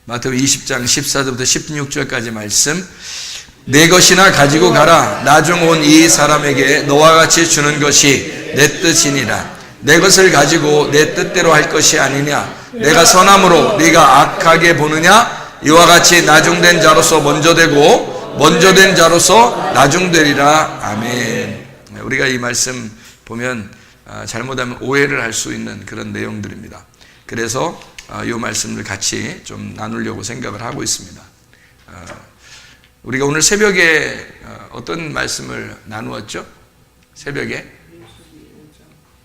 마태복음 20장 14절부터 16절까지 말씀. 내 것이나 가지고 가라. 나중 온 이 사람에게 너와 같이 주는 것이 내 뜻이니라. 내 것을 가지고 내 뜻대로 할 것이 아니냐. 내가 선함으로 네가 악하게 보느냐. 이와 같이 나중된 자로서 먼저 되고 먼저 된 자로서 나중되리라. 아멘. 우리가 이 말씀 보면 잘못하면 오해를 할 수 있는 그런 내용들입니다. 그래서 이 말씀을 같이 좀 나누려고 생각을 하고 있습니다. 우리가 오늘 새벽에 어떤 말씀을 나누었죠? 새벽에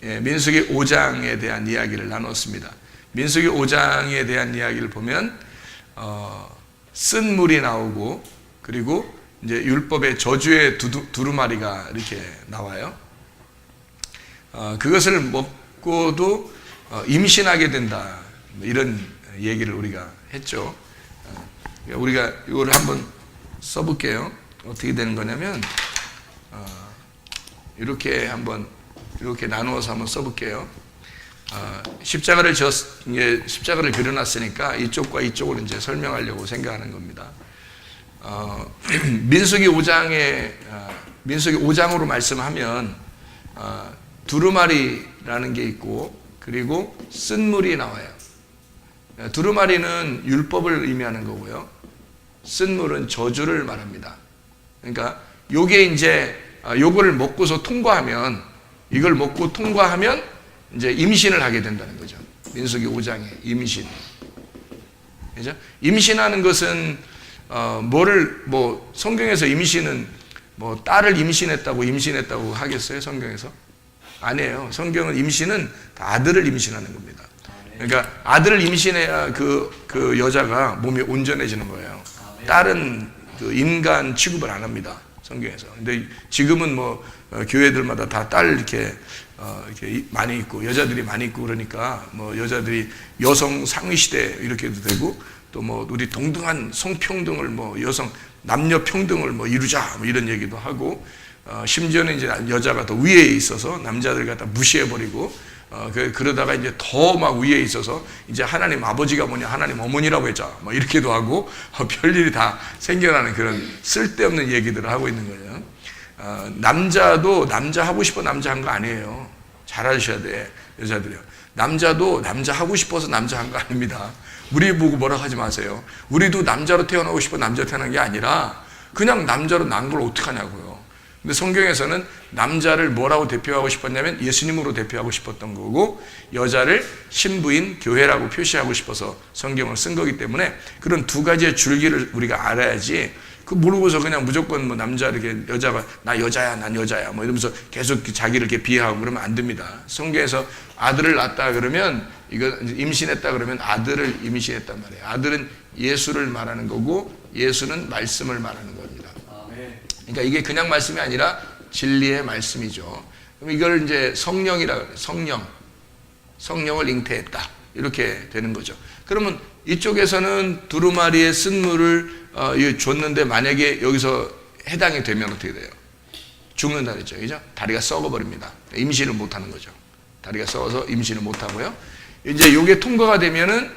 민수기 5장에 대한 이야기를 나눴습니다. 민수기 5장에 대한 이야기를 보면 쓴 물이 나오고, 그리고 이제 율법의 저주의 두루마리가 이렇게 나와요. 그것을 먹고도 임신하게 된다, 이런 얘기를 우리가 했죠. 우리가 이걸 한번 써볼게요. 어떻게 되는 거냐면 이렇게 나누어서 한번 써볼게요. 십자가를 그려놨으니까 이쪽과 이쪽을 이제 설명하려고 생각하는 겁니다. 민수기 5장으로 말씀하면 두루마리라는 게 있고, 그리고 쓴물이 나와요. 두루마리는 율법을 의미하는 거고요. 쓴물은 저주를 말합니다. 그러니까 요게 이제 요거를 먹고서 통과하면, 이걸 먹고 통과하면 이제 임신을 하게 된다는 거죠. 민수기 5장에 임신. 그죠? 임신하는 것은 성경에서 임신은 딸을 임신했다고 하겠어요? 성경에서? 아니에요. 성경은 임신은 아들을 임신하는 겁니다. 그러니까 아들을 임신해야 그 여자가 몸이 온전해지는 거예요. 딸은 그 인간 취급을 안 합니다. 성경에서. 근데 지금은 교회들마다 다 딸 이렇게 많이 있고, 여자들이 많이 있고, 그러니까 여자들이 여성 상위 시대 이렇게도 되고, 또 우리 동등한 성평등을 여성 남녀 평등을 이루자 이런 얘기도 하고, 심지어는 이제 여자가 더 위에 있어서 남자들 갖다 무시해버리고, 그러다가 이제 더 막 위에 있어서 이제 하나님 아버지가 뭐냐, 하나님 어머니라고 했자 이렇게도 하고, 별일이 다 생겨나는 그런 쓸데없는 얘기들을 하고 있는 거예요. 남자도 남자 하고 싶어 남자 한 거 아니에요. 잘 아셔야 돼, 여자들이요. 남자도 남자 하고 싶어서 남자 한 거 아닙니다. 우리 보고 뭐라 하지 마세요. 우리도 남자로 태어나고 싶어 남자 태어난 게 아니라 그냥 남자로 난 걸 어떡하냐고요. 근데 성경에서는 남자를 뭐라고 대표하고 싶었냐면 예수님으로 대표하고 싶었던 거고, 여자를 신부인 교회라고 표시하고 싶어서 성경을 쓴 거기 때문에 그런 두 가지의 줄기를 우리가 알아야지, 그 모르고서 그냥 무조건 남자 이렇게 여자가 난 여자야 이러면서 계속 자기를 이렇게 비하하고 그러면 안 됩니다. 성경에서 아들을 낳았다 그러면, 이거 임신했다 그러면 아들을 임신했단 말이에요. 아들은 예수를 말하는 거고, 예수는 말씀을 말하는 겁니다. 그러니까 이게 그냥 말씀이 아니라 진리의 말씀이죠. 그럼 이걸 이제 성령이라 그래요. 성령을 잉태했다, 이렇게 되는 거죠. 그러면 이쪽에서는 두루마리의 쓴물을 줬는데, 만약에 여기서 해당이 되면 어떻게 돼요? 죽는다 그랬죠. 그죠? 다리가 썩어버립니다. 임신을 못하는 거죠. 다리가 썩어서 임신을 못하고요. 이제 이게 통과가 되면은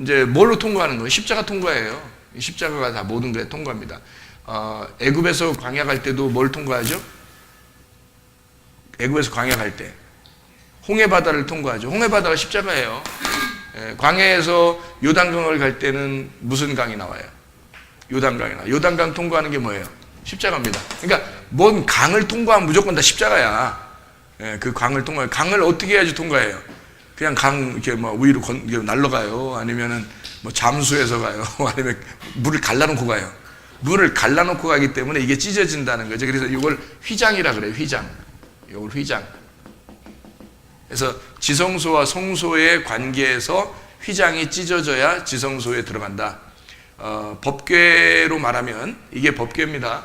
이제 뭘로 통과하는 거예요? 십자가 통과예요. 십자가가 다 모든 게 통과합니다. 애굽에서 광야 갈 때도 뭘 통과하죠? 애굽에서 광야 갈 때 홍해 바다를 통과하죠. 홍해 바다가 십자가예요. 광야에서 요단강을 갈 때는 무슨 강이 나와요? 요단강이 나와요. 요단강 통과하는 게 뭐예요? 십자가입니다. 그러니까 뭔 강을 통과하면 무조건 다 십자가야. 그 강을 어떻게 해야지 통과해요? 그냥 강 이렇게 위로 날라가요? 아니면은 잠수해서 가요? 아니면 물을 갈라놓고 가요? 물을 갈라놓고 가기 때문에 이게 찢어진다는 거죠. 그래서 이걸 휘장이라 그래요. 휘장. 이걸 휘장. 그래서 지성소와 성소의 관계에서 휘장이 찢어져야 지성소에 들어간다. 법궤로 말하면 이게 법궤입니다.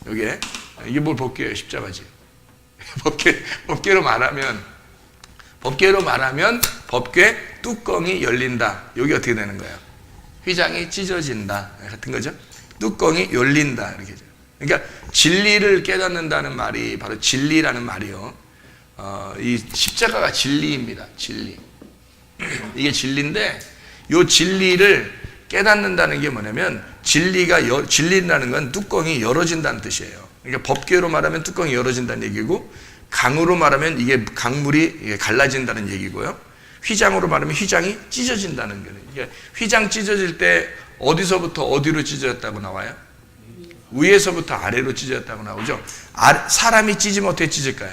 이게 뭘 법궤예요? 십자가지. 법궤로 말하면 법궤 뚜껑이 열린다. 여기 어떻게 되는 거예요? 휘장이 찢어진다 같은 거죠. 뚜껑이 열린다 이렇게. 그러니까 진리를 깨닫는다는 말이 바로 진리라는 말이요. 이 십자가가 진리입니다. 진리. 이게 진리인데, 이 진리를 깨닫는다는 게 뭐냐면 진리라는 건 뚜껑이 열어진다는 뜻이에요. 그러니까 법궤로 말하면 뚜껑이 열어진다는 얘기고, 강으로 말하면 이게 강물이 갈라진다는 얘기고요. 휘장으로 말하면 휘장이 찢어진다는 거예요. 그러니까 휘장 찢어질 때 어디서부터 어디로 찢어졌다고 나와요? 위에서부터 아래로 찢어졌다고 나오죠. 사람이 찢으면 어떻게 찢을까요?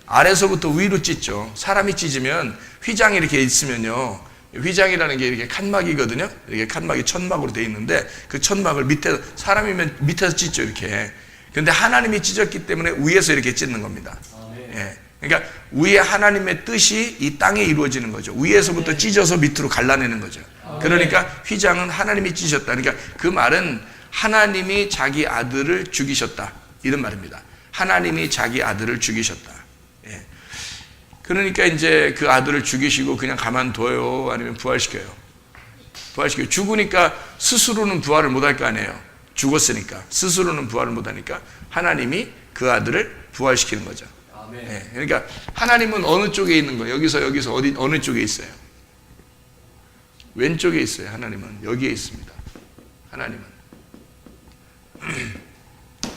아래서부터 위로 찢죠. 사람이 찢으면 휘장이 이렇게 있으면요, 휘장이라는 게 이렇게 칸막이거든요. 이렇게 칸막이 천막으로 되어 있는데 그 천막을 사람이면 밑에서 찢죠, 이렇게. 근데 하나님이 찢었기 때문에 위에서 이렇게 찢는 겁니다. 예. 그러니까 위에 하나님의 뜻이 이 땅에 이루어지는 거죠. 위에서부터 찢어서 밑으로 갈라내는 거죠. 그러니까 휘장은 하나님이 찢으셨다. 그러니까 그 말은 하나님이 자기 아들을 죽이셨다, 이런 말입니다. 하나님이 자기 아들을 죽이셨다. 예. 그러니까 이제 그 아들을 죽이시고 그냥 가만둬요, 아니면 부활시켜요? 부활시켜요. 죽으니까 스스로는 부활을 못할 거 아니에요. 죽었으니까 스스로는 부활을 못하니까 하나님이 그 아들을 부활시키는 거죠. 예. 그러니까 하나님은 어느 쪽에 있는 거예요? 여기서 어느 쪽에 있어요? 왼쪽에 있어요. 하나님은 여기에 있습니다.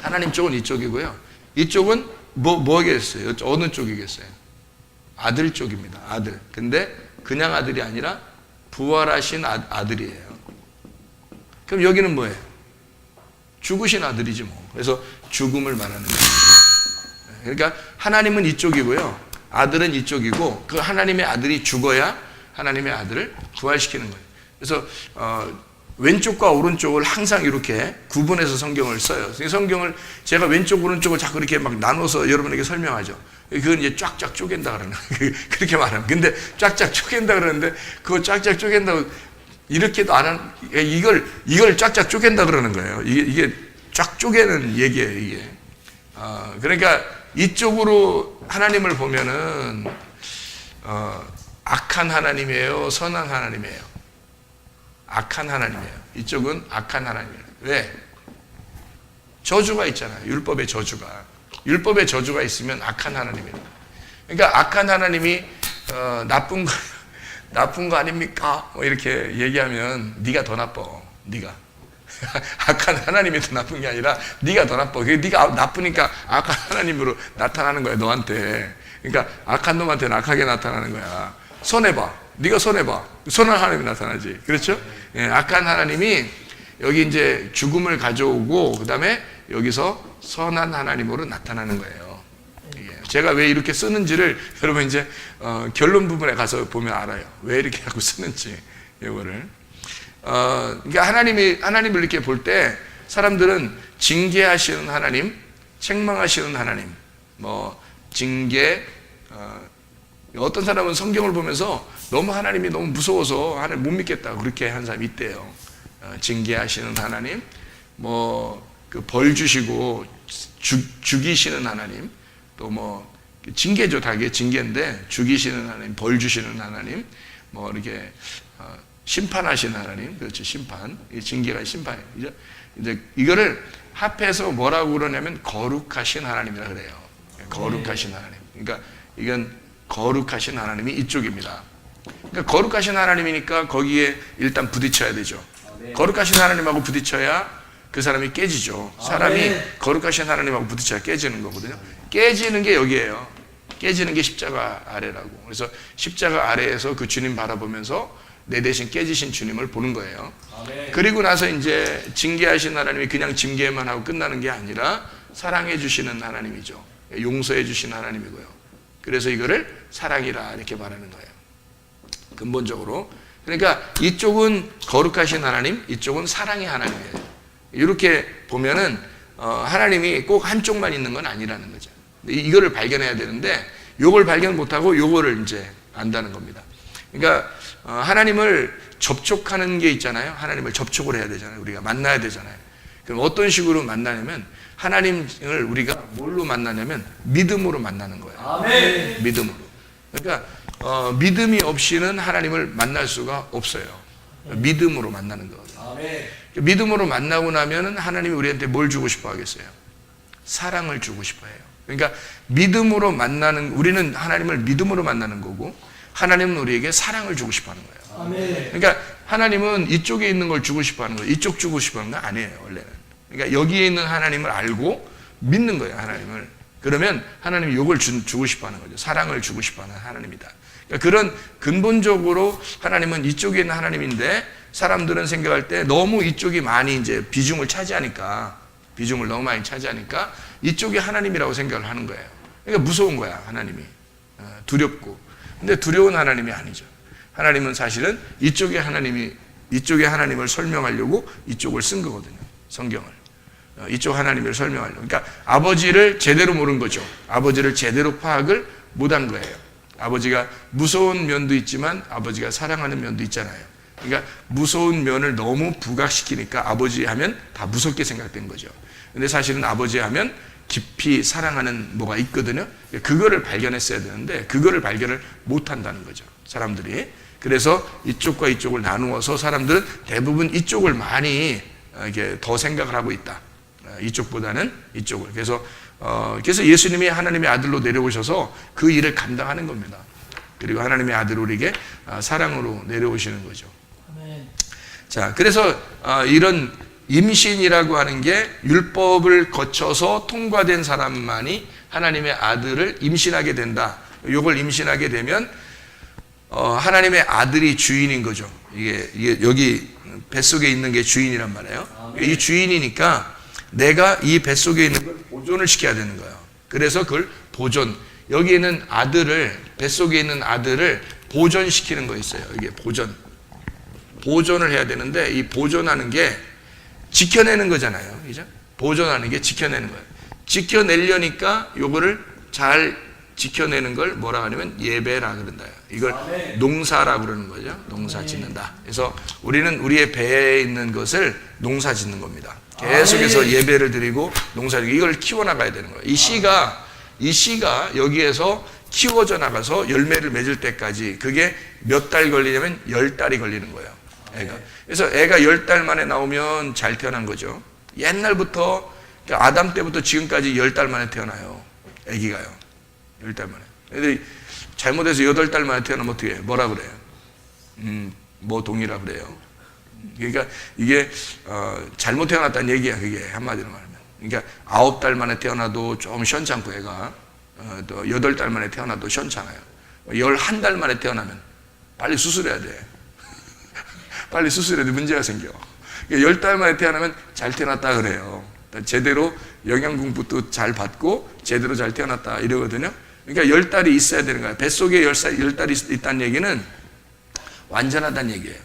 하나님 쪽은 이쪽이고요. 이쪽은 뭐겠어요? 어느 쪽이겠어요? 아들 쪽입니다. 아들. 근데 그냥 아들이 아니라 부활하신 아들이에요. 그럼 여기는 뭐예요? 죽으신 아들이지 뭐. 그래서 죽음을 말하는 거예요. 그러니까 하나님은 이쪽이고요, 아들은 이쪽이고, 그 하나님의 아들이 죽어야 하나님의 아들을 부활시키는 거예요. 그래서 왼쪽과 오른쪽을 항상 이렇게 구분해서 성경을 써요. 성경을 제가 왼쪽 오른쪽을 자꾸 이렇게 막 나눠서 여러분에게 설명하죠. 그건 이제 쫙쫙 쪼갠다 그러는 그렇게 말하면. 근데 쫙쫙 쪼갠다 그러는데 그거 쫙쫙 쪼갠다고 이렇게도 안 하는, 이걸 쫙쫙 쪼갠다 그러는 거예요. 이게 쫙 쪼개는 얘기예요, 이게. 그러니까 이쪽으로 하나님을 보면은 악한 하나님이에요, 선한 하나님이에요? 악한 하나님이에요. 이쪽은 악한 하나님이에요. 왜? 저주가 있잖아요. 율법의 저주가 있으면 악한 하나님이에요. 그러니까 악한 하나님이 나쁜 거 아닙니까? 뭐 이렇게 얘기하면 네가 더 나빠. 네가 악한 하나님이 더 나쁜 게 아니라 네가 더 나빠. 네가 나쁘니까 악한 하나님으로 나타나는 거야, 너한테. 그러니까 악한 놈한테는 악하게 나타나는 거야. 손해봐. 네가 손해봐. 선한 하나님이 나타나지. 그렇죠? 예, 악한 하나님이 여기 이제 죽음을 가져오고, 그 다음에 여기서 선한 하나님으로 나타나는 거예요. 제가 왜 이렇게 쓰는지를 여러분 이제 결론 부분에 가서 보면 알아요. 왜 이렇게 하고 쓰는지, 이거를. 그러니까 하나님을 이렇게 볼 때 사람들은 징계하시는 하나님, 책망하시는 하나님, 징계, 어떤 사람은 성경을 보면서 너무 하나님이 너무 무서워서 하나님 못 믿겠다, 그렇게 한 사람이 있대요. 징계하시는 하나님, 그 벌 주시고 죽이시는 하나님, 또 징계죠, 다 이게 징계인데, 죽이시는 하나님, 벌 주시는 하나님, 이렇게 심판하시는 하나님, 그렇죠, 심판. 이 징계가 심판이에요. 이제 이거를 합해서 뭐라고 그러냐면 거룩하신 하나님이라 그래요. 거룩하신 하나님. 그러니까 이건 거룩하신 하나님이 이쪽입니다. 그러니까 거룩하신 하나님이니까 거기에 일단 부딪혀야 되죠. 거룩하신 하나님하고 부딪혀야 그 사람이 깨지죠. 사람이 거룩하신 하나님하고 부딪혀야 깨지는 거거든요. 깨지는 게 여기예요. 깨지는 게 십자가 아래라고. 그래서 십자가 아래에서 그 주님 바라보면서 내 대신 깨지신 주님을 보는 거예요. 그리고 나서 이제 징계하신 하나님이 그냥 징계만 하고 끝나는 게 아니라 사랑해 주시는 하나님이죠. 용서해 주시는 하나님이고요. 그래서 이거를 사랑이라 이렇게 말하는 거예요. 근본적으로. 그러니까 이쪽은 거룩하신 하나님, 이쪽은 사랑의 하나님이에요. 이렇게 보면은 하나님이 꼭 한쪽만 있는 건 아니라는 거죠. 이거를 발견해야 되는데 요걸 발견 못하고 요거를 이제 안다는 겁니다. 그러니까 하나님을 접촉하는 게 있잖아요. 하나님을 접촉을 해야 되잖아요. 우리가 만나야 되잖아요. 그럼 어떤 식으로 만나냐면 하나님을 우리가 뭘로 만나냐면 믿음으로 만나는 거예요. 아멘. 믿음으로. 그러니까 믿음이 없이는 하나님을 만날 수가 없어요. 믿음으로 만나는 거예요. 아멘. 믿음으로 만나고 나면은 하나님이 우리한테 뭘 주고 싶어 하겠어요? 사랑을 주고 싶어 해요. 그러니까 믿음으로 우리는 하나님을 믿음으로 만나는 거고, 하나님은 우리에게 사랑을 주고 싶어 하는 거예요. 아멘. 그러니까 하나님은 이쪽에 있는 걸 주고 싶어 하는 거예요. 이쪽 주고 싶어 하는 건 아니에요, 원래는. 그러니까 여기에 있는 하나님을 알고 믿는 거예요, 하나님을. 그러면 하나님이 이걸 주고 싶어 하는 거죠. 사랑을 주고 싶어 하는 하나님이다. 그러니까 그런 근본적으로 하나님은 이쪽에 있는 하나님인데 사람들은 생각할 때 너무 이쪽이 많이 이제 비중을 너무 많이 차지하니까 이쪽이 하나님이라고 생각을 하는 거예요. 그러니까 무서운 거야, 하나님이. 두렵고. 근데 두려운 하나님이 아니죠. 하나님은 사실은 이쪽의 하나님을 설명하려고 이쪽을 쓴 거거든요. 성경을. 이쪽 하나님을 설명하려고. 그러니까 아버지를 제대로 모른 거죠. 아버지를 제대로 파악을 못한 거예요. 아버지가 무서운 면도 있지만 아버지가 사랑하는 면도 있잖아요. 그러니까 무서운 면을 너무 부각시키니까 아버지 하면 다 무섭게 생각된 거죠. 근데 사실은 아버지 하면 깊이 사랑하는 뭐가 있거든요. 그거를 발견했어야 되는데 그거를 발견을 못한다는 거죠, 사람들이. 그래서 이쪽과 이쪽을 나누어서 사람들은 대부분 이쪽을 많이 이렇게 더 생각을 하고 있다. 이쪽보다는 이쪽을. 그래서 예수님이 하나님의 아들로 내려오셔서 그 일을 감당하는 겁니다. 그리고 하나님의 아들 우리에게 사랑으로 내려오시는 거죠. 자, 그래서 이런 임신이라고 하는 게 율법을 거쳐서 통과된 사람만이 하나님의 아들을 임신하게 된다. 이걸 임신하게 되면 하나님의 아들이 주인인 거죠. 이게 여기 뱃속에 있는 게 주인이란 말이에요. 이 주인이니까 내가 이 뱃속에 있는 걸 보존을 시켜야 되는 거예요. 그래서 그걸 보존. 여기 있는 아들을, 뱃속에 있는 아들을 보존시키는 거 있어요. 이게 보존을 해야 되는데 이 보존하는 게 지켜내는 거잖아요. 그죠? 보존하는 게 지켜내는 거예요. 지켜내려니까 요거를 잘 지켜내는 걸 뭐라 하냐면 예배라 그런다. 이걸 농사라 그러는 거죠. 농사 짓는다. 그래서 우리는 우리의 배에 있는 것을 농사 짓는 겁니다. 계속해서 예배를 드리고 농사 짓고 이걸 키워나가야 되는 거예요. 이 씨가 여기에서 키워져 나가서 열매를 맺을 때까지 그게 몇 달 걸리냐면 10달이 걸리는 거예요. 애가. 그래서 애가 10달 만에 나오면 잘 태어난 거죠. 옛날부터 아담 때부터 지금까지 10달 만에 태어나요. 애기가요. 10달 만에. 애들이 잘못해서 8달 만에 태어나면 어떻게 해요? 뭐라 그래요? 뭐 동이라 그래요. 그러니까 이게 잘못 태어났다는 얘기야. 그게 한마디로 말하면. 그러니까 9달 만에 태어나도 좀 시원찮고 애가 또 8달 만에 태어나도 시원찮아요. 11달 만에 태어나면 빨리 수술해야 돼. 빨리 수술해야 돼. 문제가 생겨. 10달 만에 태어나면 잘 태어났다 그래요. 제대로 영양 공부도 잘 받고 제대로 잘 태어났다 이러거든요. 그러니까 10달이 있어야 되는 거예요. 뱃속에 10달이 있다는 얘기는 완전하다는 얘기예요.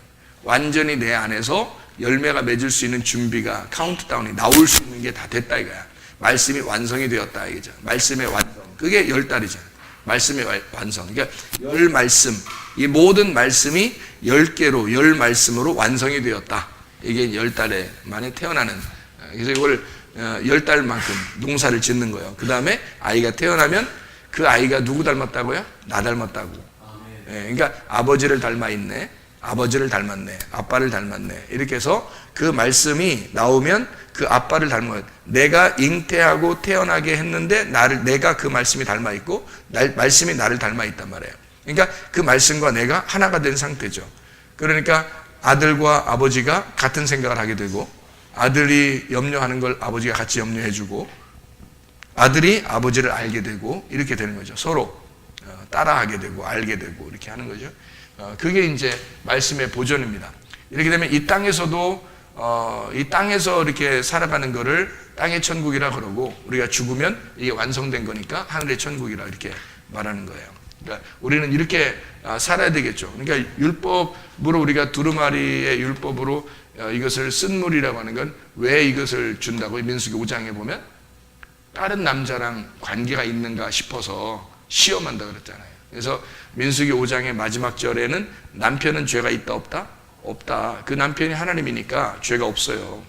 완전히 내 안에서 열매가 맺을 수 있는 준비가 카운트다운이 나올 수 있는 게 다 됐다 이거야. 말씀이 완성이 되었다 이거죠. 말씀의 완성. 그게 10달이잖아요. 말씀의 완성. 그러니까 10말씀. 이 모든 말씀이 10개로 10말씀으로 완성이 되었다. 이게 10달에 만에 태어나는. 그래서 이걸 10달만큼 농사를 짓는 거예요. 그 다음에 아이가 태어나면 그 아이가 누구 닮았다고요? 나 닮았다고. 그러니까 아버지를 닮아 있네. 아버지를 닮았네. 아빠를 닮았네. 이렇게 해서 그 말씀이 나오면 그 아빠를 닮아요. 내가 잉태하고 태어나게 했는데 내가 그 말씀이 닮아 있고 말씀이 나를 닮아 있단 말이에요. 그러니까 그 말씀과 내가 하나가 된 상태죠. 그러니까 아들과 아버지가 같은 생각을 하게 되고 아들이 염려하는 걸 아버지가 같이 염려해 주고 아들이 아버지를 알게 되고 이렇게 되는 거죠. 서로 따라하게 되고 알게 되고 이렇게 하는 거죠. 그게 이제 말씀의 보존입니다. 이렇게 되면 이 땅에서도 이 땅에서 이렇게 살아가는 거를 땅의 천국이라 그러고 우리가 죽으면 이게 완성된 거니까 하늘의 천국이라 이렇게 말하는 거예요. 그러니까 우리는 이렇게 살아야 되겠죠. 그러니까 율법으로 우리가 두루마리의 율법으로 이것을 쓴물이라고 하는 건 왜 이것을 준다고 민수기 5장에 보면 다른 남자랑 관계가 있는가 싶어서 시험한다 그랬잖아요. 그래서 민수기 5장의 마지막 절에는 남편은 죄가 있다 없다? 없다. 그 남편이 하나님이니까 죄가 없어요.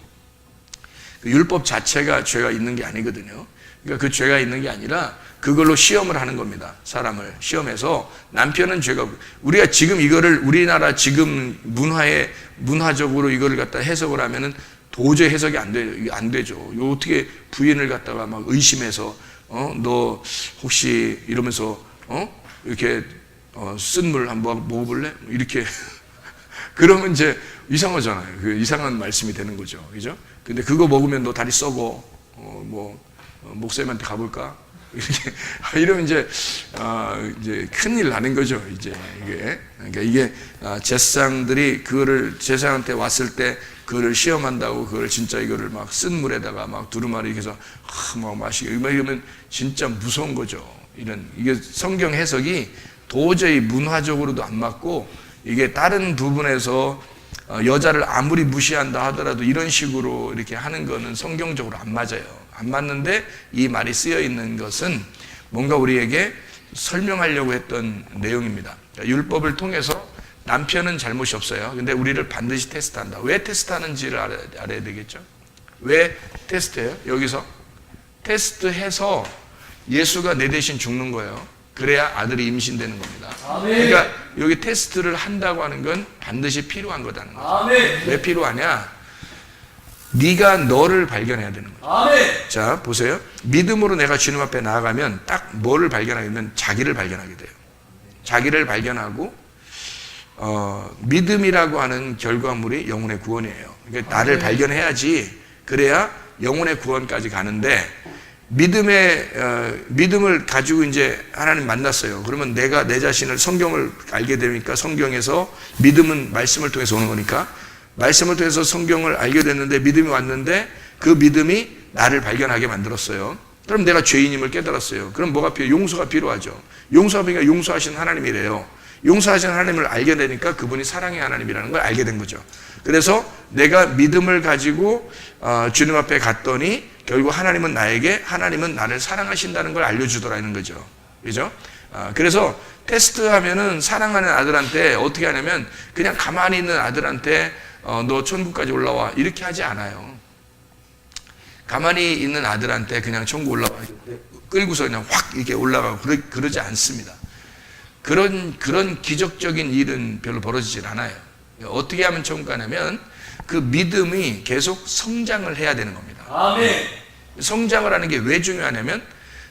그 율법 자체가 죄가 있는 게 아니거든요. 그러니까 그 죄가 있는 게 아니라 그걸로 시험을 하는 겁니다. 사람을 시험해서 남편은 죄가 없고 우리가 지금 이거를 우리나라 지금 문화적으로 이거를 갖다 해석을 하면은 도저히 해석이 안 되죠. 어떻게 부인을 갖다가 막 의심해서 너 혹시 이러면서 이렇게 쓴 물 한번 먹어볼래? 이렇게 그러면 이제 이상하잖아요. 그 이상한 말씀이 되는 거죠. 그죠? 근데 그거 먹으면 너 다리 썩어. 목사님한테 가볼까? 이렇게 이러면 이제 큰일 나는 거죠. 이제 이게 그러니까 이게 제사장들이 그거를 제사장한테 왔을 때 그거를 시험한다고 그걸 진짜 이거를 막 쓴 물에다가 막 두루마리 이렇게 해서 막 마시게 이러면 진짜 무서운 거죠. 이게 성경 해석이 도저히 문화적으로도 안 맞고 이게 다른 부분에서 여자를 아무리 무시한다 하더라도 이런 식으로 이렇게 하는 거는 성경적으로 안 맞아요. 안 맞는데 이 말이 쓰여 있는 것은 뭔가 우리에게 설명하려고 했던 내용입니다. 율법을 통해서 남편은 잘못이 없어요. 근데 우리를 반드시 테스트한다. 왜 테스트하는지를 알아야 되겠죠. 왜 테스트해요? 여기서 테스트해서 예수가 내 대신 죽는 거예요. 그래야 아들이 임신되는 겁니다. 아멘. 그러니까 여기 테스트를 한다고 하는 건 반드시 필요한 거다는 거죠. 아멘. 왜 필요하냐? 네가 너를 발견해야 되는 거죠. 아멘. 자, 보세요. 믿음으로 내가 주님 앞에 나아가면 딱 뭐를 발견하게 되면 자기를 발견하게 돼요. 자기를 발견하고 믿음이라고 하는 결과물이 영혼의 구원이에요. 그러니까 나를 발견해야지 그래야 영혼의 구원까지 가는데 믿음을 가지고 이제 하나님 만났어요. 그러면 내가 내 자신을 성경을 알게 되니까 성경에서 믿음은 말씀을 통해서 오는 거니까 말씀을 통해서 성경을 알게 됐는데 믿음이 왔는데 그 믿음이 나를 발견하게 만들었어요. 그럼 내가 죄인임을 깨달았어요. 그럼 뭐가 필요해요? 용서가 필요하죠. 용서가 필요하니까 용서하시는 하나님이래요. 용서하시는 하나님을 알게 되니까 그분이 사랑의 하나님이라는 걸 알게 된 거죠. 그래서 내가 믿음을 가지고 주님 앞에 갔더니 결국 하나님은 나를 사랑하신다는 걸 알려주더라는 거죠. 그죠? 그래서 테스트하면은 사랑하는 아들한테 어떻게 하냐면 그냥 가만히 있는 아들한테 너 천국까지 올라와 이렇게 하지 않아요. 가만히 있는 아들한테 그냥 천국 올라와 끌고서 그냥 확 이렇게 올라가고 그러지 않습니다. 그런 기적적인 일은 별로 벌어지질 않아요. 어떻게 하면 천국 가냐면 그 믿음이 계속 성장을 해야 되는 겁니다. 아멘. 성장을 하는 게 왜 중요하냐면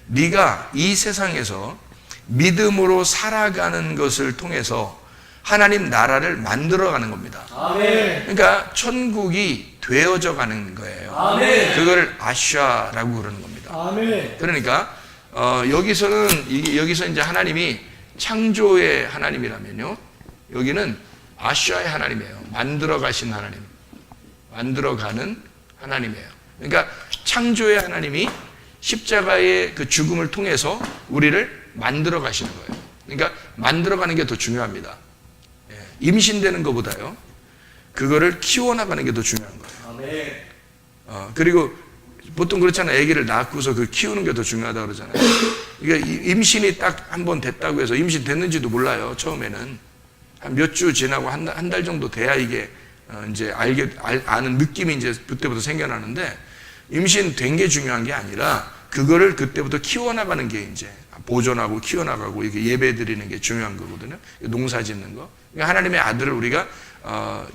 네가 이 세상에서 믿음으로 살아가는 것을 통해서 하나님 나라를 만들어가는 겁니다. 아멘. 그러니까 천국이 되어져 가는 거예요. 아멘. 그걸 아샤라고 그러는 겁니다. 아멘. 그러니까 여기서 이제 하나님이 창조의 하나님이라면요, 여기는 아샤의 하나님이에요. 만들어 가신 하나님, 만들어가는 하나님이에요. 그러니까 창조의 하나님이 십자가의 그 죽음을 통해서 우리를 만들어 가시는 거예요. 그러니까 만들어 가는 게 더 중요합니다. 임신되는 것보다요, 그거를 키워나가는 게 더 중요한 거예요. 그리고 보통 그렇잖아요. 아기를 낳고서 그 키우는 게 더 중요하다고 그러잖아요. 그러니까 임신이 딱 한 번 됐다고 해서 임신 됐는지도 몰라요. 처음에는 한 몇 주 지나고 한 달 정도 돼야 이게 이제 아는 느낌이 이제 그때부터 생겨나는데, 임신된 게 중요한 게 아니라 그거를 그때부터 키워나가는 게 이제 보존하고 키워나가고 이렇게 예배 드리는 게 중요한 거거든요. 농사 짓는 거. 그러니까 하나님의 아들을 우리가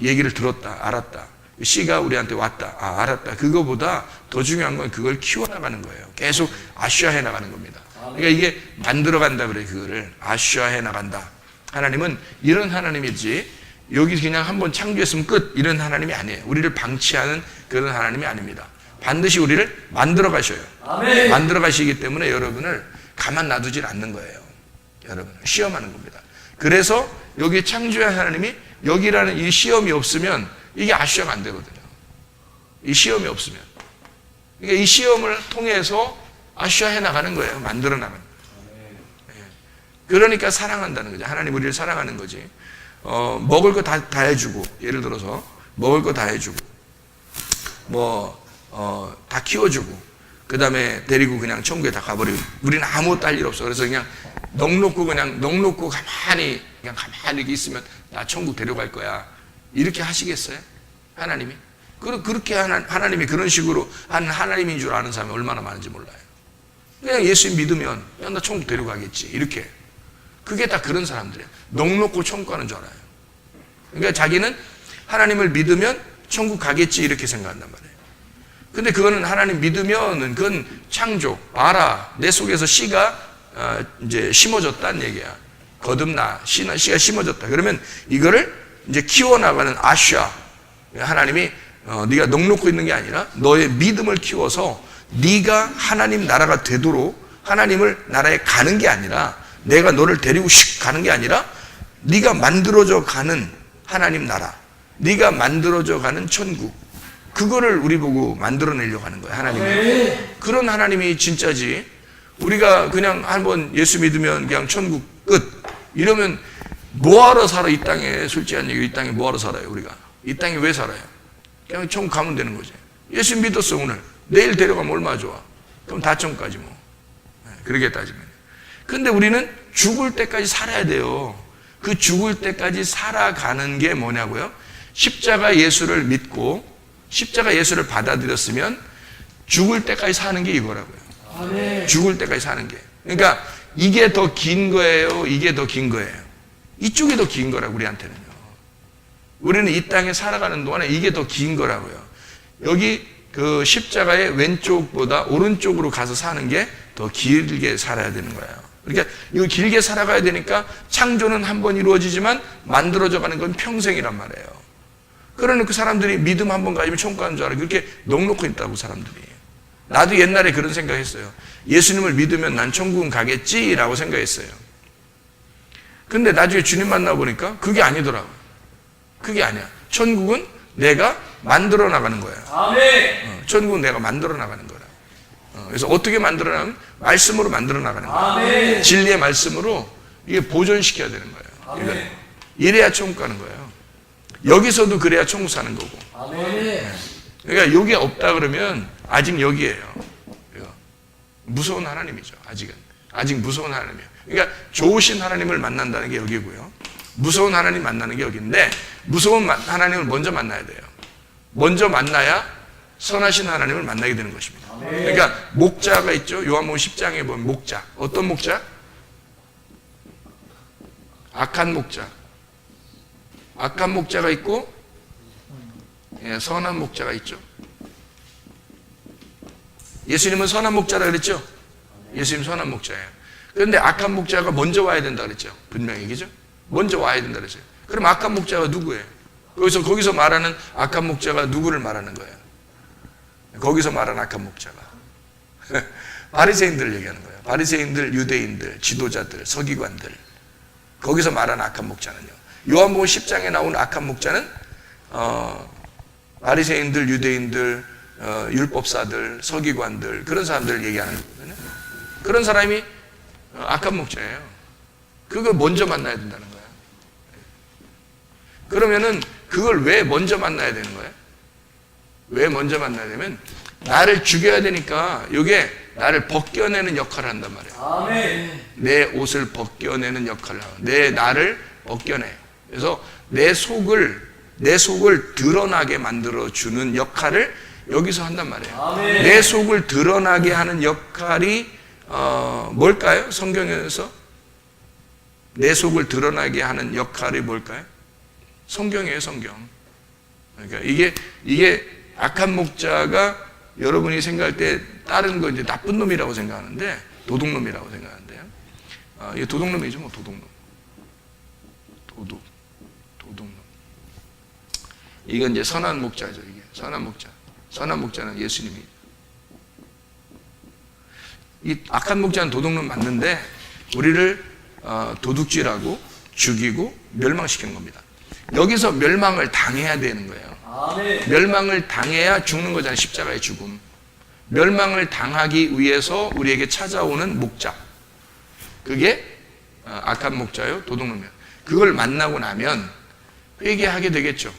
얘기를 들었다, 알았다. 씨가 우리한테 왔다, 알았다. 그거보다 더 중요한 건 그걸 키워나가는 거예요. 계속 아슈아해 나가는 겁니다. 그러니까 이게 만들어간다 그래. 그거를 아슈아해 나간다. 하나님은 이런 하나님이지 여기 그냥 한번 창조했으면 끝 이런 하나님이 아니에요. 우리를 방치하는 그런 하나님이 아닙니다. 반드시 우리를 만들어 가셔요. 아멘. 만들어 가시기 때문에 여러분을 가만 놔두질 않는 거예요. 여러분 시험하는 겁니다. 그래서 여기 창조의 하나님이 여기라는 이 시험이 없으면 이게 아슈아가 안 되거든요. 이 시험이 없으면. 그러니까 이 시험을 통해서 아슈아해 나가는 거예요. 만들어 나가는 거예요. 그러니까 사랑한다는 거죠. 하나님 우리를 사랑하는 거지. 먹을 거 다 해주고, 예를 들어서 먹을 거 다 해주고, 다 키워주고, 그 다음에 데리고 그냥 천국에 다 가버리고, 우리는 아무것도 할 일 없어. 그래서 그냥 넋놓고 가만히 이렇게 있으면 나 천국 데려갈 거야. 이렇게 하시겠어요? 하나님이? 그렇게 하나님이 그런 식으로 하는 하나님인 줄 아는 사람이 얼마나 많은지 몰라요. 그냥 예수 믿으면 나 천국 데려가겠지. 이렇게. 그게 다 그런 사람들이에요. 넋놓고 천국 가는 줄 알아요. 그러니까 자기는 하나님을 믿으면 천국 가겠지 이렇게 생각한단 말이에요. 근데 그거는 하나님 믿으면은 그건 창조, 봐라 내 속에서 씨가 이제 심어졌다는 얘기야. 거듭나 씨가 심어졌다. 그러면 이거를 이제 키워나가는 아샤. 하나님이 네가 넉넉고 있는 게 아니라 너의 믿음을 키워서 네가 하나님 나라가 되도록 하나님을 나라에 가는 게 아니라 내가 너를 데리고 슉 가는 게 아니라 네가 만들어져 가는 하나님 나라, 네가 만들어져 가는 천국, 그거를 우리 보고 만들어내려고 하는 거야. 하나님이. 그런 하나님이 진짜지. 우리가 그냥 한번 예수 믿으면 그냥 천국 끝 이러면 뭐하러 살아? 이 땅에. 솔직한 얘기, 이 땅에 뭐하러 살아요? 우리가 이 땅에 왜 살아요? 그냥 천국 가면 되는 거지. 예수 믿었어 오늘, 내일 데려가면 얼마나 좋아. 그럼 다 천국까지 뭐. 그렇게 따지면. 근데 우리는 죽을 때까지 살아야 돼요. 그 죽을 때까지 살아가는 게 뭐냐고요? 십자가 예수를 믿고 십자가 예수를 받아들였으면 죽을 때까지 사는 게 이거라고요. 아멘. 죽을 때까지 사는 게. 그러니까 이게 더 긴 거예요? 이게 더 긴 거예요? 이쪽이 더 긴 거라고 우리한테는요. 우리는 이 땅에 살아가는 동안에 이게 더 긴 거라고요. 여기 그 십자가의 왼쪽보다 오른쪽으로 가서 사는 게 더 길게 살아야 되는 거예요. 그러니까 이거 길게 살아가야 되니까 창조는 한 번 이루어지지만 만들어져 가는 건 평생이란 말이에요. 그러니까 그 사람들이 믿음 한 번 가지면 천국 가는 줄 알아. 그렇게 넉넉히 있다고 사람들이. 나도 옛날에 그런 생각했어요. 예수님을 믿으면 난 천국은 가겠지라고 생각했어요. 근데 나중에 주님 만나보니까 그게 아니더라고요. 그게 아니야. 천국은 내가 만들어 나가는 거야. 아멘. 천국은 내가 만들어 나가는 거야. 그래서 어떻게 만들어 나가면 말씀으로 만들어 나가는 거야. 아멘. 진리의 말씀으로 이게 보존시켜야 되는 거예요. 아멘. 이래야 천국 가는 거예요. 여기서도 그래야 천국 사는 거고. 아멘. 그러니까 여기 없다 그러면 아직 여기에요. 무서운 하나님이죠. 아직은. 아직 무서운 하나님이에요. 그러니까 좋으신 하나님을 만난다는 게 여기고요. 무서운 하나님 만나는 게 여기인데 무서운 하나님을 먼저 만나야 돼요. 먼저 만나야 선하신 하나님을 만나게 되는 것입니다. 그러니까 목자가 있죠. 요한복음 10장에 보면 목자. 어떤 목자? 악한 목자. 악한 목자가 있고 선한 목자가 있죠. 예수님은 선한 목자라 그랬죠. 예수님 선한 목자예요. 그런데 악한 목자가 먼저 와야 된다 그랬죠. 분명히 그죠? 먼저 와야 된다 그랬어요. 그럼 악한 목자가 누구예요? 거기서 말하는 악한 목자가 누구를 말하는 거예요? 거기서 말하는 악한 목자가 바리새인들을 얘기하는 거예요. 바리새인들, 유대인들, 지도자들, 서기관들. 거기서 말하는 악한 목자는요. 요한복음 10장에 나온 악한 목자는 바리새인들, 유대인들, 율법사들, 서기관들 그런 사람들을 얘기하는 거거든요. 그런 사람이 악한 목자예요. 그걸 먼저 만나야 된다는 거예요. 그러면은 그걸 왜 먼저 만나야 되는 거예요? 왜 먼저 만나야 되면 나를 죽여야 되니까 이게 나를 벗겨내는 역할을 한단 말이에요. 아멘. 내 옷을 벗겨내는 역할을 하고 내 나를 벗겨내. 그래서 내 속을 드러나게 만들어주는 역할을 여기서 한단 말이에요. 아멘. 내 속을 드러나게 하는 역할이 뭘까요? 성경에서 내 속을 드러나게 하는 역할이 뭘까요? 성경이에요, 성경. 그러니까 이게 악한 목자가 여러분이 생각할 때 다른 거 이제 나쁜 놈이라고 생각하는데 도둑놈이라고 생각하는데요. 이게 도둑놈이죠, 뭐 도둑놈. 도둑놈. 이건 이제 선한 목자죠, 이게 선한 목자. 선한 목자는 예수님이. 이 악한 목자는 도둑놈 맞는데 우리를 도둑질하고 죽이고 멸망시키는 겁니다. 여기서 멸망을 당해야 되는 거예요. 아멘. 멸망을 당해야 죽는 거잖아요. 십자가의 죽음. 멸망을 당하기 위해서 우리에게 찾아오는 목자. 그게 악한 목자요, 도둑놈이에요. 그걸 만나고 나면 회개하게 되겠죠.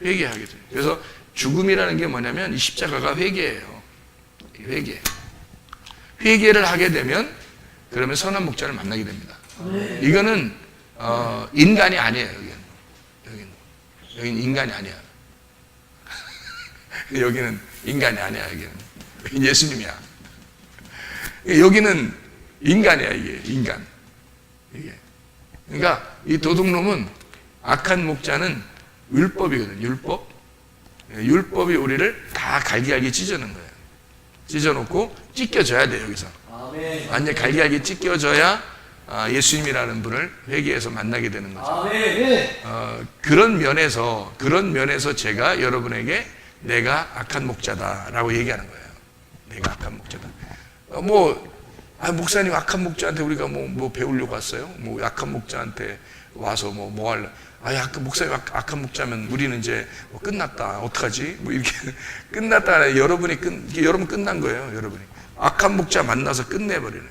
회개하게 돼요. 그래서 죽음이라는 게 뭐냐면 이 십자가가 회개예요. 회개. 회개를 하게 되면 그러면 선한 목자를 만나게 됩니다. 아멘. 이거는 인간이 아니에요. 여기는 인간이 아니야. 여기는 인간이 아니야. 여기는 예수님이야. 여기는 인간이야. 이게 인간. 이게. 그러니까 이 도둑놈은 악한 목자는 율법이거든. 율법. 율법이 우리를 다 갈기갈기 찢어놓은 거예요. 찢어놓고 찢겨져야 돼 여기서. 아멘. 완전 갈기갈기 찢겨져야 예수님이라는 분을 회개해서 만나게 되는 거죠. 아멘. 그런 면에서 제가 여러분에게 내가 악한 목자다라고 얘기하는 거예요. 내가 악한 목자다. 목사님 악한 목자한테 우리가 뭐 배우려고 왔어요? 뭐 악한 목자한테 와서 뭐 할래? 목사님 악한 목자면 우리는 이제 끝났다. 어떡하지? 뭐 이렇게 끝났다. 여러분 끝난 거예요. 여러분이 악한 목자 만나서 끝내버리는.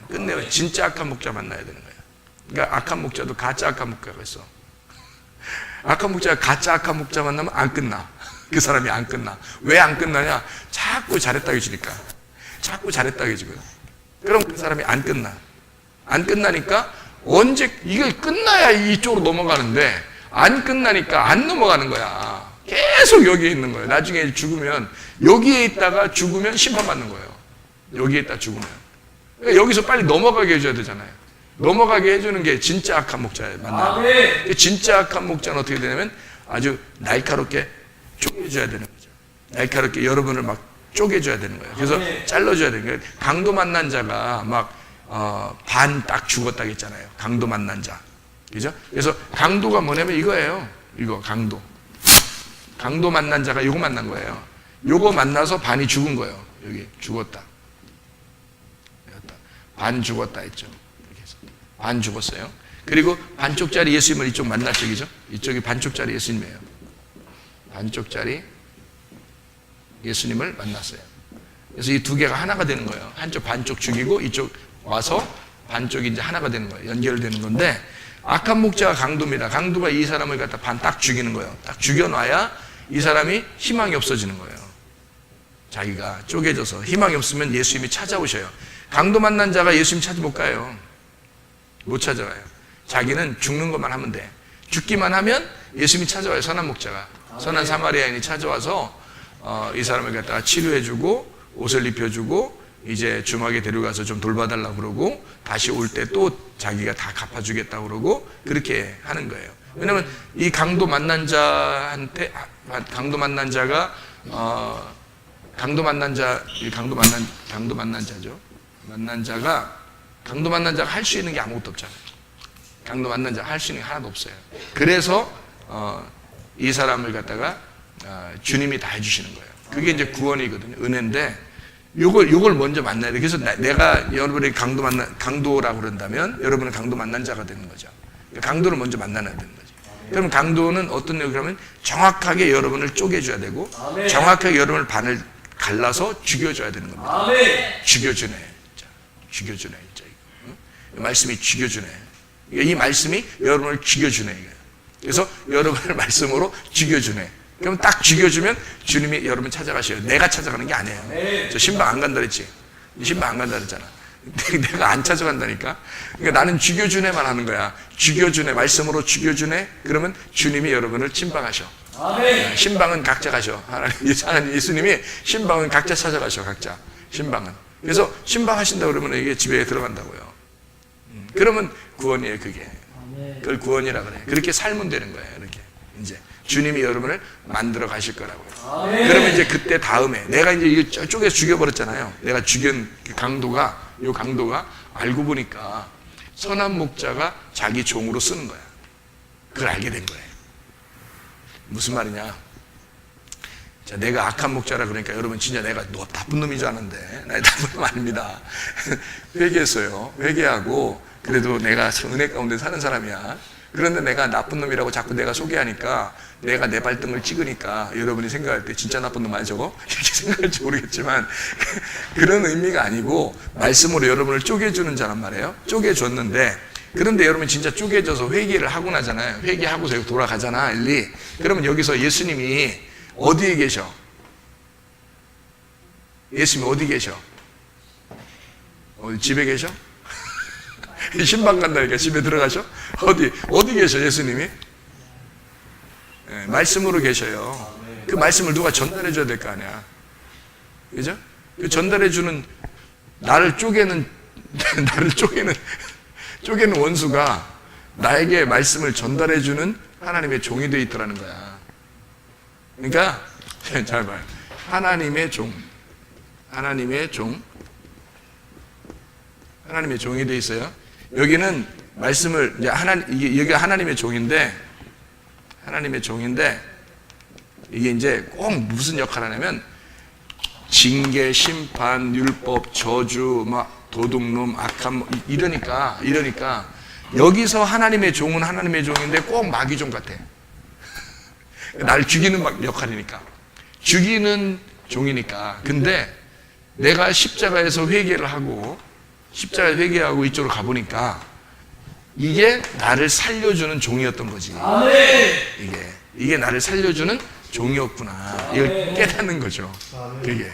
진짜 악한 목자 만나야 되는 거예요. 그러니까 악한 목자도 가짜 악한 목자가 있어. 악한 목자가 가짜 악한 목자 만나면 안 끝나. 그 사람이 안 끝나. 왜 안 끝나냐? 자꾸 잘했다고 해주니까. 자꾸 잘했다고 해주고요. 그럼 그 사람이 안 끝나. 안 끝나니까 언제 이걸 끝나야 이쪽으로 넘어가는데 안 끝나니까 안 넘어가는 거야. 계속 여기에 있는 거예요. 나중에 죽으면 여기에 있다가 죽으면 심판받는 거예요. 여기에 있다 죽으면. 그러니까 여기서 빨리 넘어가게 해줘야 되잖아요. 넘어가게 해주는 게 진짜 악한 목자예요. 만나요. 진짜 악한 목자는 어떻게 되냐면 아주 날카롭게 쪼개줘야 되는 거죠. 날카롭게 여러분을 막 쪼개줘야 되는 거예요. 그래서 잘라줘야 되는 거예요. 강도 만난 자가 반 딱 죽었다고 했잖아요. 강도 만난 자. 그죠? 그래서 강도가 뭐냐면 이거예요. 이거 강도. 강도 만난 자가 요거 만난 거예요. 요거 만나서 반이 죽은 거예요. 여기 죽었다. 반 죽었다 했죠. 이렇게 해서 반 죽었어요. 그리고 반쪽짜리 예수님을 이쪽 만났죠. 그죠? 이쪽이 반쪽짜리 예수님이에요. 반쪽짜리 예수님을 만났어요. 그래서 이 두 개가 하나가 되는 거예요. 한쪽 반쪽 죽이고 이쪽 와서 반쪽이 이제 하나가 되는 거예요. 연결되는 건데 악한 목자가 강도입니다. 강도가 이 사람을 갖다 반 딱 죽이는 거예요. 딱 죽여놔야 이 사람이 희망이 없어지는 거예요. 자기가 쪼개져서 희망이 없으면 예수님이 찾아오셔요. 강도 만난 자가 예수님 찾아 못 가요. 못 찾아가요. 자기는 죽는 것만 하면 돼. 죽기만 하면 예수님이 찾아와요. 선한 목자가. 선한 사마리아인이 찾아와서 이 사람을 갖다가 치료해주고 옷을 입혀주고 이제 주막에 데려가서 좀 돌봐달라고 그러고 다시 올 때 또 자기가 다 갚아주겠다고 그러고 그렇게 하는 거예요. 왜냐면 이 강도 만난 자한테 강도 만난 자가 강도 만난 자죠. 만난 자가 할 수 있는 게 아무것도 없잖아요. 강도 만난 자가 할 수 있는 게 하나도 없어요. 그래서 이 사람을 갖다가 주님이 다 해주시는 거예요. 그게 이제 구원이거든요. 은혜인데 요걸 먼저 만나야 돼. 그래서 내가 여러분이 강도라고 그런다면 여러분은 강도 만난 자가 되는 거죠. 강도를 먼저 만나야 되는 거죠. 그럼 강도는 어떤 내용이라면 정확하게 여러분을 쪼개줘야 되고 정확하게 여러분을 반을 갈라서 죽여줘야 되는 겁니다. 죽여주네. 죽여주네. 진짜 이거. 이 말씀이 죽여주네. 이 말씀이 여러분을 죽여주네. 그래서 여러분을 말씀으로 죽여주네. 그럼 딱 죽여주면 주님이 여러분 찾아가셔요. 내가 찾아가는 게 아니에요. 저 신방 안 간다 그랬지? 신방 안 간다 그랬잖아. 내가 안 찾아간다니까? 그러니까 나는 죽여주네만 하는 거야. 죽여주네. 말씀으로 죽여주네. 그러면 주님이 여러분을 침방하셔. 신방은 각자 가셔. 하나님 예수님이 신방은 각자 찾아가셔. 각자. 신방은. 그래서 신방하신다 그러면 이게 집에 들어간다고요. 그러면 구원이에요. 그게. 그걸 구원이라 그래. 그렇게 살면 되는 거예요. 이렇게. 이제. 주님이 여러분을 만들어 가실 거라고요. 그러면 이제 그때 다음에 내가 이제 이거 쪼개서 죽여버렸잖아요. 내가 죽인 그 강도가 알고 보니까 선한 목자가 자기 종으로 쓰는 거야. 그걸 알게 된 거예요. 무슨 말이냐? 자, 내가 악한 목자라 그러니까 여러분 진짜 내가 너 나쁜 놈인 줄 아는데 나 나쁜 놈 아닙니다. 회개했어요. 회개하고 그래도 내가 은혜 가운데 사는 사람이야. 그런데 내가 나쁜 놈이라고 자꾸 내가 소개하니까 내가 내 발등을 찍으니까 여러분이 생각할 때 진짜 나쁜 놈 아니 저거? 이렇게 생각할지 모르겠지만 그런 의미가 아니고 말씀으로 여러분을 쪼개주는 자란 말이에요. 쪼개줬는데 그런데 여러분 진짜 쪼개져서 회개를 하고 나잖아요. 회개하고서 여기 돌아가잖아. 일리. 그러면 여기서 예수님이 어디에 계셔? 예수님이 어디 계셔? 집에 계셔? 신방 간다니까 집에 들어가셔? 어디 계셔 예수님이? 네, 말씀으로 계셔요. 그 말씀을 누가 전달해 줘야 될 거 아니야. 그죠? 그 전달해 주는 나를 쪼개는 원수가 나에게 말씀을 전달해 주는 하나님의 종이 되어 있더라는 거야. 그러니까 잘 봐요. 하나님의 종이 되어 있어요. 여기는 말씀을 이제 여기가 하나님의 종인데 이게 이제 꼭 무슨 역할을 하냐면 징계, 심판, 율법, 저주, 막 도둑놈, 악한 이러니까 여기서 하나님의 종은 하나님의 종인데 꼭 마귀 종 같아. 날 죽이는 역할이니까. 죽이는 종이니까. 근데 내가 십자가에서 회개하고 이쪽으로 가보니까 이게 나를 살려주는 종이었던 거지. 이게 나를 살려주는 종이었구나. 이걸 깨닫는 거죠. 그게.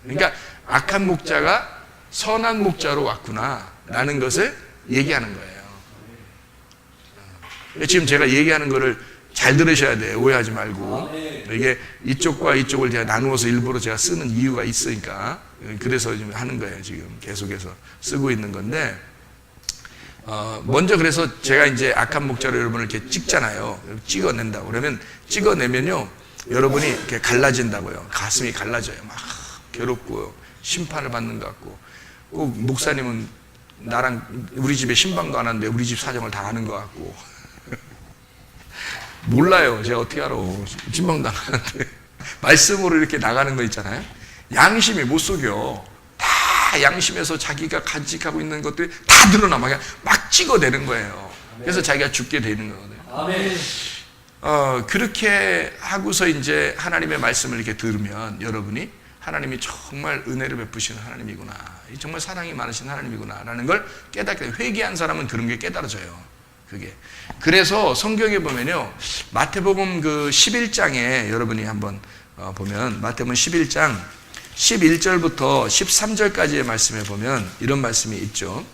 그러니까 악한 목자가 선한 목자로 왔구나. 라는 것을 얘기하는 거예요. 지금 제가 얘기하는 거를 잘 들으셔야 돼요. 오해하지 말고. 이게 이쪽과 이쪽을 제가 나누어서 일부러 제가 쓰는 이유가 있으니까. 그래서 지금 하는 거예요. 지금 계속해서 쓰고 있는 건데. 먼저 그래서 제가 이제 악한 목자로 여러분을 이렇게 찍잖아요. 찍어낸다고. 그러면 찍어내면요. 여러분이 이렇게 갈라진다고요. 가슴이 갈라져요. 막 괴롭고 심판을 받는 것 같고. 꼭 목사님은 나랑 우리 집에 신방도 안 하는데 우리 집 사정을 다 아는 것 같고. 몰라요. 제가 어떻게 알아. 신방도 안 하는데. 말씀으로 이렇게 나가는 거 있잖아요. 양심이 못 속여. 다 양심에서 자기가 간직하고 있는 것들이 다 드러나 막 찍어내는 거예요. 그래서 자기가 죽게 되는 거거든요. 그렇게 하고서 이제 하나님의 말씀을 이렇게 들으면 여러분이 하나님이 정말 은혜를 베푸시는 하나님이구나. 정말 사랑이 많으신 하나님이구나. 라는 걸 깨닫게, 회개한 사람은 그런 게 깨달아져요. 그게. 그래서 성경에 보면요. 마태복음 그 11장에 여러분이 한번 보면 마태복음 11장 11절부터 13절까지의 말씀에 보면 이런 말씀이 있죠.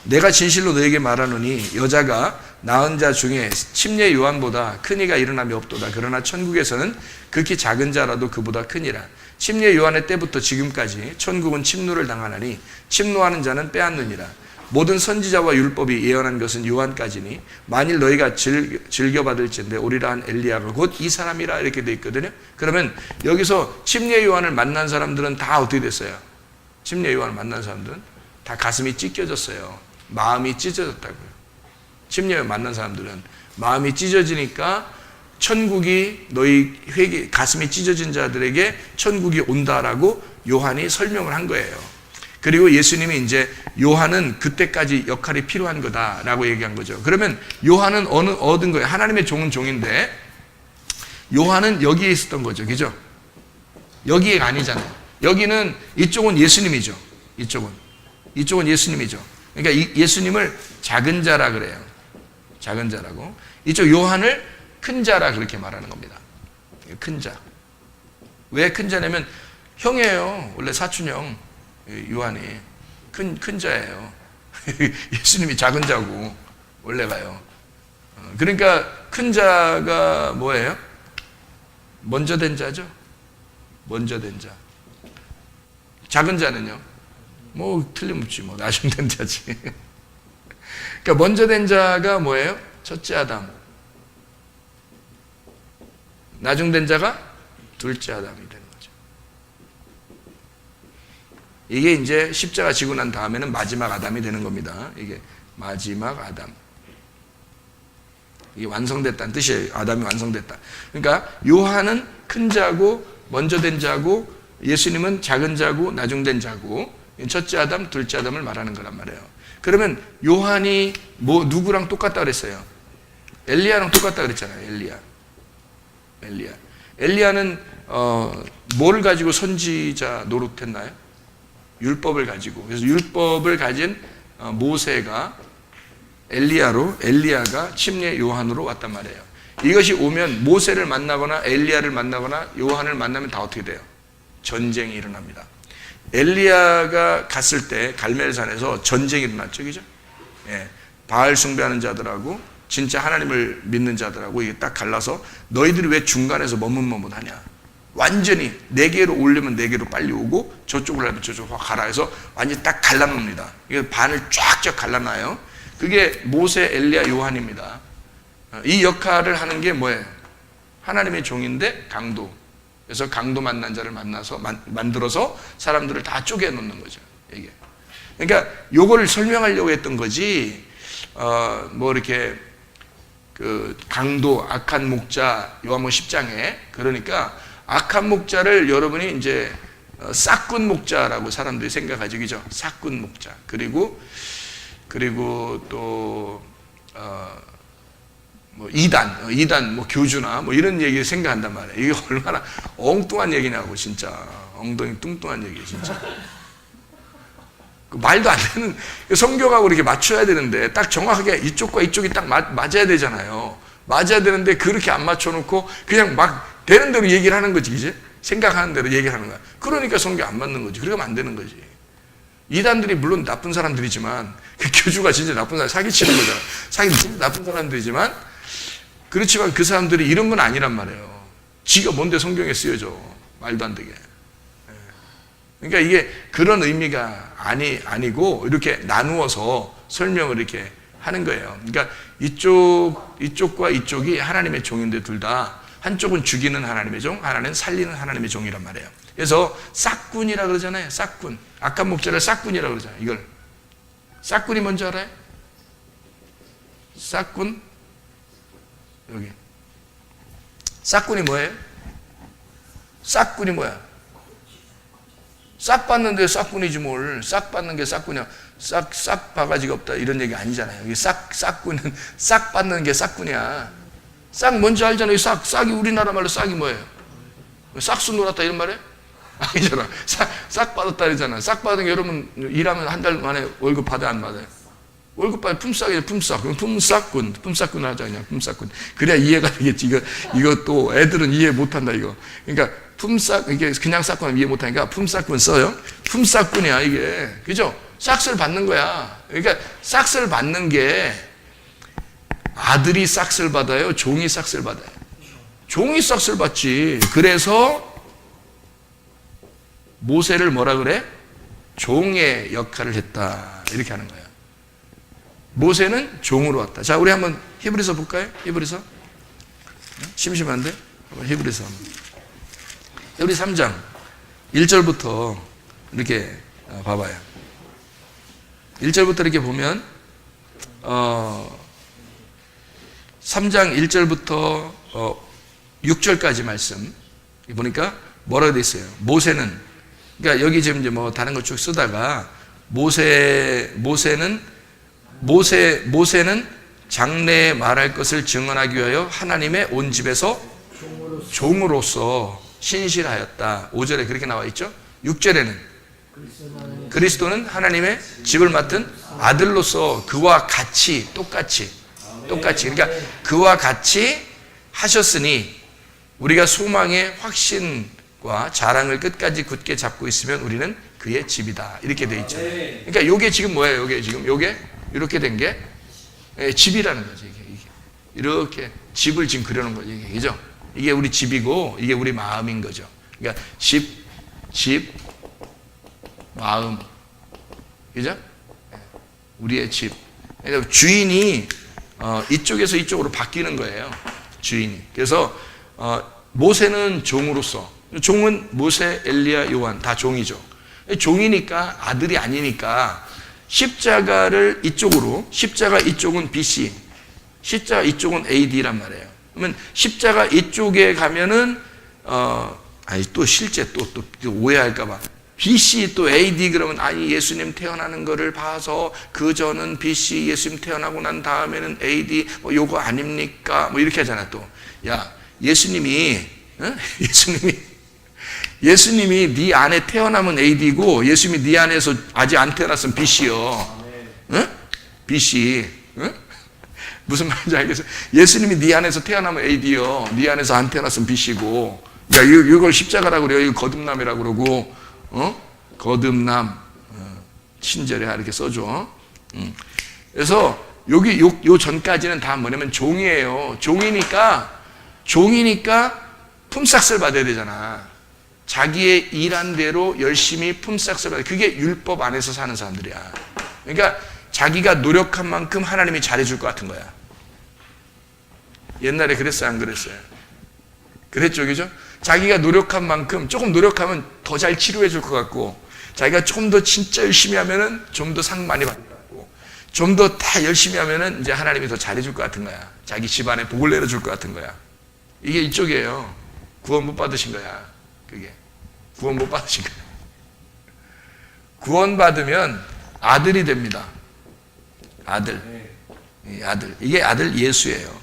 내가 진실로 너에게 말하노니 여자가 낳은 자 중에 침례 요한보다 큰 이가 일어남이 없도다. 그러나 천국에서는 극히 작은 자라도 그보다 크니라. 침례 요한의 때부터 지금까지 천국은 침노를 당하나니 침노하는 자는 빼앗느니라. 모든 선지자와 율법이 예언한 것은 요한까지니 만일 너희가 즐겨받을진대 오리라 한 엘리야가 곧 이 사람이라 이렇게 돼 있거든요. 그러면 여기서 침례 요한을 만난 사람들은 다 어떻게 됐어요? 침례 요한을 만난 사람들은 다 가슴이 찢겨졌어요. 마음이 찢어졌다고요. 침례 요한 만난 사람들은 마음이 찢어지니까 천국이 너희 가슴이 찢어진 자들에게 천국이 온다라고 요한이 설명을 한 거예요. 그리고 예수님이 이제 요한은 그때까지 역할이 필요한 거다라고 얘기한 거죠. 그러면 요한은 얻은 거예요. 하나님의 종은 종인데 요한은 여기에 있었던 거죠. 그죠? 여기가 아니잖아요. 여기는 이쪽은 예수님이죠. 이쪽은 예수님이죠. 그러니까 예수님을 작은 자라 그래요. 작은 자라고. 이쪽 요한을 큰 자라 그렇게 말하는 겁니다. 큰 자. 왜 큰 자냐면 형이에요. 원래 사촌형. 요한이 큰 자예요. 예수님이 작은 자고 원래가요. 그러니까 큰 자가 뭐예요? 먼저 된 자죠. 먼저 된 자. 작은 자는요? 뭐 틀림없지 뭐 나중된 자지. 그러니까 먼저 된 자가 뭐예요? 첫째 아담. 나중된 자가 둘째 아담이 되는 거죠. 이게 이제 십자가 지고 난 다음에는 마지막 아담이 되는 겁니다. 이게 마지막 아담. 이게 완성됐다는 뜻이에요. 아담이 완성됐다. 그러니까 요한은 큰 자고 먼저 된 자고 예수님은 작은 자고 나중된 자고 첫째 아담, 둘째 아담을 말하는 거란 말이에요. 그러면 요한이 뭐 누구랑 똑같다 그랬어요? 엘리야랑 똑같다 그랬잖아요. 엘리야는 뭘 가지고 선지자 노릇했나요? 율법을 가지고. 그래서 율법을 가진 모세가 엘리야가 침례 요한으로 왔단 말이에요. 이것이 오면 모세를 만나거나 엘리야를 만나거나 요한을 만나면 다 어떻게 돼요? 전쟁이 일어납니다. 엘리야가 갔을 때 갈멜산에서 전쟁이 일어났죠, 그죠? 예, 바알 숭배하는 자들하고 진짜 하나님을 믿는 자들하고 이게 딱 갈라서 너희들이 왜 중간에서 머뭇머뭇하냐? 완전히 네 개로 오려면 네 개로 빨리 오고 저쪽으로 하면 저쪽으로 가라 해서 완전히 딱 갈라놓습니다. 이게 반을 쫙쫙 갈라놔요. 그게 모세, 엘리야, 요한입니다. 이 역할을 하는 게 뭐예요? 하나님의 종인데 강도. 그래서 강도 만난 자를 만들어서 사람들을 다 쪼개 놓는 거죠. 이게. 그러니까 요거를 설명하려고 했던 거지. 뭐 이렇게 그 강도 악한 목자 요한복음 10장에 그러니까 악한 목자를 여러분이 이제 싹군 목자라고 사람들이 생각하죠, 그죠? 싹군 목자. 그리고 또 뭐 이단 뭐 교주나 뭐 이런 얘기를 생각한단 말이에요. 이게 얼마나 엉뚱한 얘기냐고, 진짜 엉덩이 뚱뚱한 얘기, 진짜. 말도 안 되는, 성경하고 이렇게 맞춰야 되는데 딱 정확하게 이쪽과 이쪽이 딱 맞아야 되잖아요. 맞아야 되는데 그렇게 안 맞춰놓고 그냥 막 되는 대로 얘기를 하는 거지, 이제 생각하는 대로 얘기를 하는 거야. 그러니까 성경 안 맞는 거지. 그러면 안 되는 거지. 이단들이 물론 나쁜 사람들이지만 그 교주가 진짜 나쁜 사람, 사기치는 거잖아. 진짜 나쁜 사람들이지만 그렇지만 그 사람들이 이런 건 아니란 말이에요. 지가 뭔데 성경에 쓰여져. 말도 안 되게. 그러니까 이게 그런 의미가 아니고 이렇게 나누어서 설명을 이렇게 하는 거예요. 그러니까 이쪽과 이쪽이 하나님의 종인데 둘 다 한쪽은 죽이는 하나님의 종, 하나는 살리는 하나님의 종이란 말이에요. 그래서 싹군이라 그러잖아요. 싹군. 악한 목자를 싹군이라 그러잖아요. 이걸. 싹군이 뭔지 알아요? 싹군? 여기. 싹군이 뭐예요? 싹군이 뭐야? 싹 받는데 싹군이지 뭘. 싹 받는 게 싹군이야. 싹 바가지가 없다 이런 얘기 아니잖아요. 여기 싹군은 싹 받는 게 싹군이야. 싹 뭔지 알잖아요. 싹이 우리나라 말로 싹이 뭐예요? 싹수 놀았다 이런 말이에요? 아니잖아. 싹 받았다 이러잖아. 싹 받은 게 여러분 일하면 한 달 만에 월급 받아요, 안 받아요? 월급 받으면 품삯이에요, 품삯. 품삯군 하자, 그냥 품삯군. 그래야 이해가 되겠지. 이거 또 애들은 이해 못 한다, 이거. 그러니까 이게 그냥 싹군 이해 못 하니까 품삯군 써요. 품삯군이야, 이게. 그죠? 싹스를 받는 거야. 그러니까 싹스를 받는 게 아들이 싹스를 받아요? 종이 싹스를 받아요? 종이 싹스를 받지. 그래서 모세를 뭐라 그래? 종의 역할을 했다. 이렇게 하는 거예요. 모세는 종으로 왔다. 자, 우리 한번 히브리서 볼까요? 히브리서. 심심한데? 히브리서. 히브리 3장 1절부터 이렇게 봐봐요. 1절부터 이렇게 보면 3장 1절부터 6절까지 말씀 보니까 뭐라고 돼 있어요? 모세는, 그러니까 여기 지금 이제 뭐 다른 거 쭉 쓰다가 모세는 장래에 말할 것을 증언하기 위하여 하나님의 온 집에서 종으로서 신실하였다. 5절에 그렇게 나와 있죠. 6절에는 그리스도는 하나님의 집을 맡은 아들로서 그와 같이 똑같이 그러니까 그와 같이 하셨으니 우리가 소망의 확신과 자랑을 끝까지 굳게 잡고 있으면 우리는 그의 집이다. 이렇게 돼 있죠. 그러니까 요게 지금 뭐예요? 요게 이렇게 된 게 집이라는 거죠. 이게 이렇게 집을 지금 그려놓은 거죠. 이게, 그죠? 이게 우리 집이고 이게 우리 마음인 거죠. 그러니까 집, 마음, 그죠? 우리의 집. 그러니까 주인이 이쪽에서 이쪽으로 바뀌는 거예요. 주인이. 그래서 모세는 종으로서, 종은 모세, 엘리야, 요한 다 종이죠. 종이니까 아들이 아니니까 십자가 이쪽은 BC, 십자가 이쪽은 AD란 말이에요. 그러면 십자가 이쪽에 가면은 또 실제 또 오해할까봐 BC 또 AD 그러면 예수님 태어나는 거를 봐서 그 전은 BC 예수님 태어나고 난 다음에는 AD 뭐 요거 아닙니까? 뭐 이렇게 하잖아. 또 야 예수님이 네 안에 태어나면 AD고 예수님이 네 안에서 아직 안 태어났으면 BC요. 응? BC. 응? 무슨 말인지 알겠어요? 예수님이 네 안에서 태어나면 AD요. 네 안에서 안 태어났으면 BC고. 야, 이걸 십자가라고 그래요. 이거 거듭남이라고 그러고. 거듭남. 친절해. 이렇게 써줘. 그래서 여기 요 전까지는 다 뭐냐면 종이에요. 종이니까 품삯을 받아야 되잖아. 자기의 일한 대로 열심히 품삯을 받아야 돼. 그게 율법 안에서 사는 사람들이야. 그러니까 자기가 노력한 만큼 하나님이 잘해줄 것 같은 거야. 옛날에 그랬어요, 안 그랬어요? 그랬죠, 그죠? 자기가 노력한 만큼 조금 노력하면 더 잘 치료해 줄 것 같고 자기가 좀 더 진짜 열심히 하면은 좀 더 상 많이 받을 것 같고, 좀 더 다 열심히 하면은 이제 하나님이 더 잘해줄 것 같은 거야. 자기 집안에 복을 내려줄 것 같은 거야. 이게 이쪽이에요. 구원 못 받으신 거야. 그게 구원 못 받으신 거야. 구원 받으면 아들이 됩니다. 아들. 이 아들. 이게 아들 예수예요.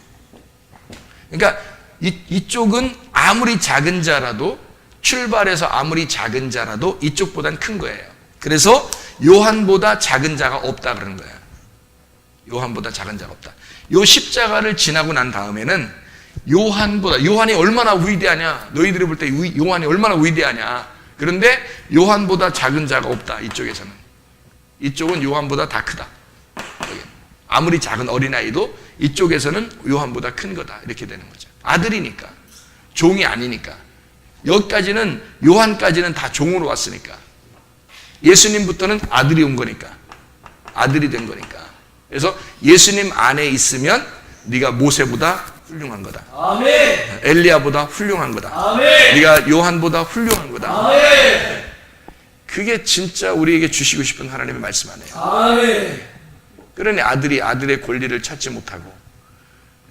그러니까 이쪽은 아무리 작은 자라도, 출발해서 아무리 작은 자라도 이쪽보단 큰 거예요. 그래서 요한보다 작은 자가 없다 그러는 거예요. 요한보다 작은 자가 없다. 요 십자가를 지나고 난 다음에는 요한이 얼마나 위대하냐, 너희들이 볼 때 요한이 얼마나 위대하냐, 그런데 요한보다 작은 자가 없다. 이쪽에서는. 이쪽은 요한보다 다 크다. 아무리 작은 어린아이도 이쪽에서는 요한보다 큰 거다. 이렇게 되는 거죠. 아들이니까, 종이 아니니까. 여기까지는, 요한까지는 다 종으로 왔으니까. 예수님부터는 아들이 온 거니까, 아들이 된 거니까. 그래서 예수님 안에 있으면 네가 모세보다 훌륭한 거다. 아멘. 엘리야보다 훌륭한 거다. 아멘. 네가 요한보다 훌륭한 거다. 아멘. 그게 진짜 우리에게 주시고 싶은 하나님의 말씀 아니에요. 아멘. 그러니 아들의 권리를 찾지 못하고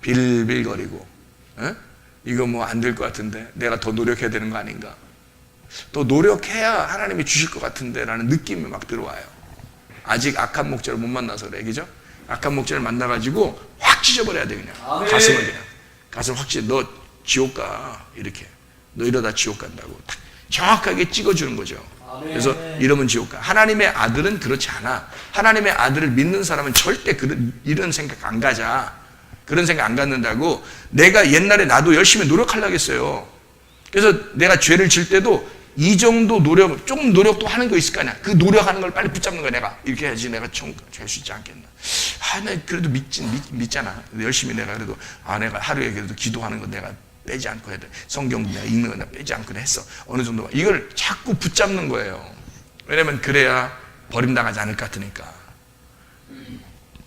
빌빌거리고, 이거 뭐 안 될 것 같은데, 내가 더 노력해야 되는 거 아닌가, 또 노력해야 하나님이 주실 것 같은데 라는 느낌이 막 들어와요. 아직 악한 목자를 못 만나서 그래, 그죠? 악한 목자를 만나가지고 확 찢어버려야 돼. 그냥 아멘. 가슴을, 그냥 가슴 확 찢어. 너 지옥 가, 이렇게. 너 이러다 지옥 간다고 딱 정확하게 찍어주는 거죠. 아멘. 그래서 이러면 지옥 가. 하나님의 아들은 그렇지 않아. 하나님의 아들을 믿는 사람은 절대 이런 생각 안 가자. 그런 생각 안 갖는다고. 내가 옛날에 나도 열심히 노력하려고 했어요. 그래서 내가 죄를 질 때도 이 정도 노력, 조금 노력도 하는 거 있을 거 아니야. 그 노력하는 걸 빨리 붙잡는 거야. 내가 이렇게 해야지 내가 될 수 있지 않겠나. 나 그래도 믿잖아. 열심히 내가 그래도, 내가 하루에 그래도 기도하는 거 내가 빼지 않고 해야 돼. 성경도 내가 읽는 거 내가 빼지 않고 했어. 어느 정도. 이걸 자꾸 붙잡는 거예요. 왜냐면 그래야 버림당하지 않을 것 같으니까.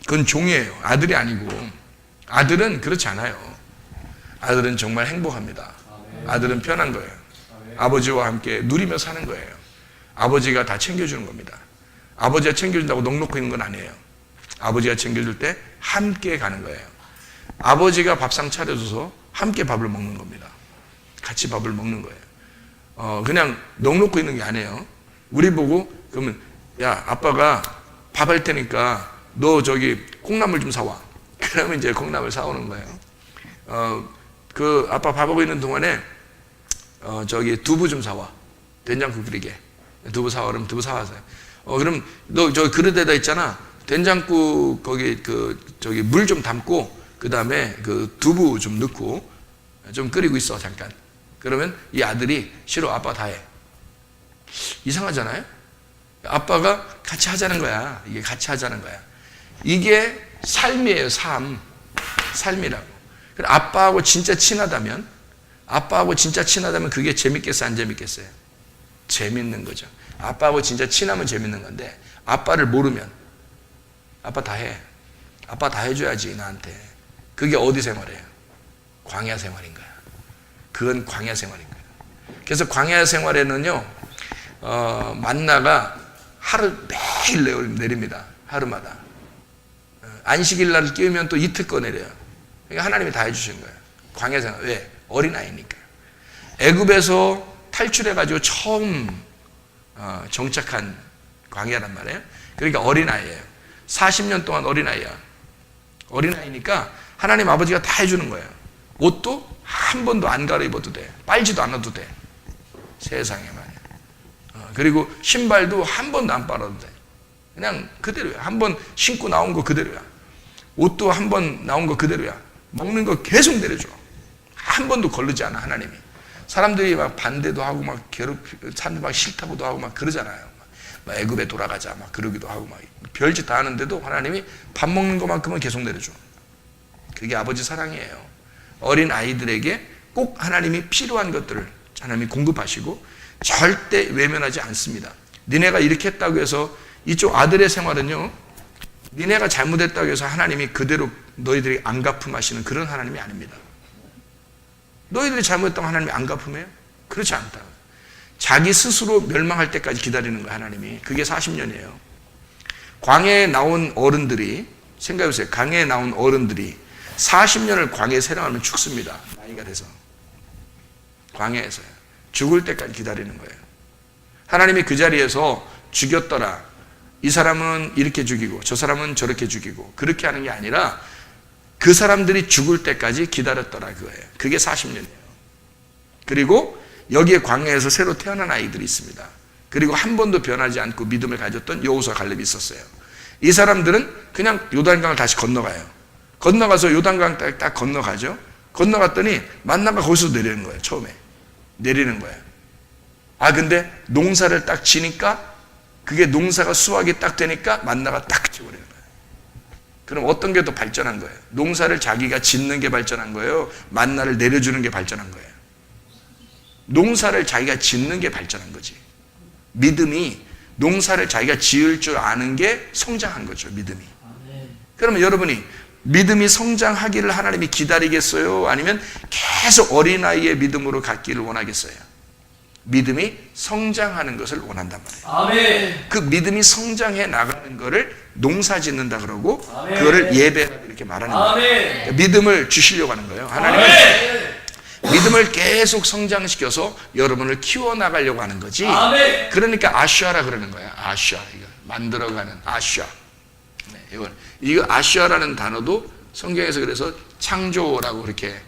그건 종이에요. 아들이 아니고. 아들은 그렇지 않아요. 아들은 정말 행복합니다. 아들은 편한 거예요. 아버지와 함께 누리며 사는 거예요. 아버지가 다 챙겨주는 겁니다. 아버지가 챙겨준다고 넉넉히 있는 건 아니에요. 아버지가 챙겨줄 때 함께 가는 거예요. 아버지가 밥상 차려줘서 함께 밥을 먹는 겁니다. 같이 밥을 먹는 거예요. 그냥 넉넉히 있는 게 아니에요. 우리 보고, 그러면 야, 아빠가 밥 할 테니까 너 저기 콩나물 좀 사와. 그러면 이제 콩나물 사오는 거예요. 그 아빠 밥하고 있는 동안에 저기 두부 좀 사와. 된장국 끓이게. 두부 사와. 그러면 두부 사와서. 그럼 너 저 그릇에다 있잖아. 된장국 거기 저기 물 좀 담고, 그 다음에 그 두부 좀 넣고 좀 끓이고 있어, 잠깐. 그러면 이 아들이 싫어, 아빠 다 해. 이상하잖아요? 아빠가 같이 하자는 거야. 이게 같이 하자는 거야. 이게 삶이에요, 삶. 삶이라고. 아빠하고 진짜 친하다면, 그게 재밌겠어요, 안 재밌겠어요? 재밌는 거죠. 아빠하고 진짜 친하면 재밌는 건데, 아빠를 모르면, 아빠 다 해. 아빠 다 해줘야지, 나한테. 그게 어디 생활이에요? 광야 생활인 거야. 그건 광야 생활인 거야. 그래서 광야 생활에는요, 만나가 하루 매일 내립니다. 하루마다. 안식일 날 끼우면 또 이틀 거 내려요. 그러니까 하나님이 다 해주시는 거예요. 광야 생활. 왜? 어린아이니까. 애굽에서 탈출해가지고 처음 정착한 광야란 말이에요. 그러니까 어린아이예요. 40년 동안 어린아이야. 어린아이니까 하나님 아버지가 다 해주는 거예요. 옷도 한 번도 안 갈아입어도 돼. 빨지도 않아도 돼. 세상에 말이야. 그리고 신발도 한 번도 안 빨아도 돼. 그냥 그대로야. 한 번 신고 나온 거 그대로야. 옷도 한 번 나온 거 그대로야. 먹는 거 계속 내려줘. 한 번도 거르지 않아, 하나님이. 사람들이 막 반대도 하고 막 사람들 막 싫다고도 하고 막 그러잖아요. 막 애굽에 돌아가자 막 그러기도 하고 막 별짓 다 하는데도 하나님이 밥 먹는 것만큼은 계속 내려줘. 그게 아버지 사랑이에요. 어린 아이들에게 꼭 하나님이 필요한 것들을 하나님이 공급하시고 절대 외면하지 않습니다. 니네가 이렇게 했다고 해서 이쪽 아들의 생활은요, 니네가 잘못했다고 해서 하나님이 그대로 너희들이 안 갚음하시는 그런 하나님이 아닙니다. 너희들이 잘못했다고 하나님이 안 갚음해요? 그렇지 않다. 자기 스스로 멸망할 때까지 기다리는 거예요, 하나님이. 그게 40년이에요. 광야에 나온 어른들이, 생각해보세요. 광야에 나온 어른들이 40년을 광야에 세령하면 죽습니다. 나이가 돼서. 광야에서요. 죽을 때까지 기다리는 거예요. 하나님이 그 자리에서 죽였더라. 이 사람은 이렇게 죽이고 저 사람은 저렇게 죽이고 그렇게 하는 게 아니라 그 사람들이 죽을 때까지 기다렸더라 그거예요. 그게 40년이에요. 그리고 여기에 광야에서 새로 태어난 아이들이 있습니다. 그리고 한 번도 변하지 않고 믿음을 가졌던 여호수아 갈렙이 있었어요. 이 사람들은 그냥 요단강을 다시 건너가요. 건너가서 요단강 딱 건너가죠. 건너갔더니 만나가 거기서 내리는 거예요. 처음에 내리는 거예요. 아 근데 농사를 딱 지니까 그게 농사가 수확이 딱 되니까 만나가 딱 지어버리는 거예요. 그럼 어떤 게 더 발전한 거예요? 농사를 자기가 짓는 게 발전한 거예요? 만나를 내려주는 게 발전한 거예요? 농사를 자기가 짓는 게 발전한 거지. 믿음이 농사를 자기가 지을 줄 아는 게 성장한 거죠. 믿음이. 그러면 여러분이 믿음이 성장하기를 하나님이 기다리겠어요? 아니면 계속 어린아이의 믿음으로 갖기를 원하겠어요? 믿음이 성장하는 것을 원한단 말이에요. 아멘. 그 믿음이 성장해 나가는 것을 농사 짓는다 그러고 아멘. 그거를 예배라 이렇게 말하는 거예요. 아멘. 믿음을 주시려고 하는 거예요. 하나님은 아멘. 믿음을 계속 성장시켜서 여러분을 키워나가려고 하는 거지. 아멘. 그러니까 아슈아라 그러는 거야. 아슈아. 이거 만들어가는 아슈아. 네, 이거 아슈아라는 단어도 성경에서 그래서 창조라고 그렇게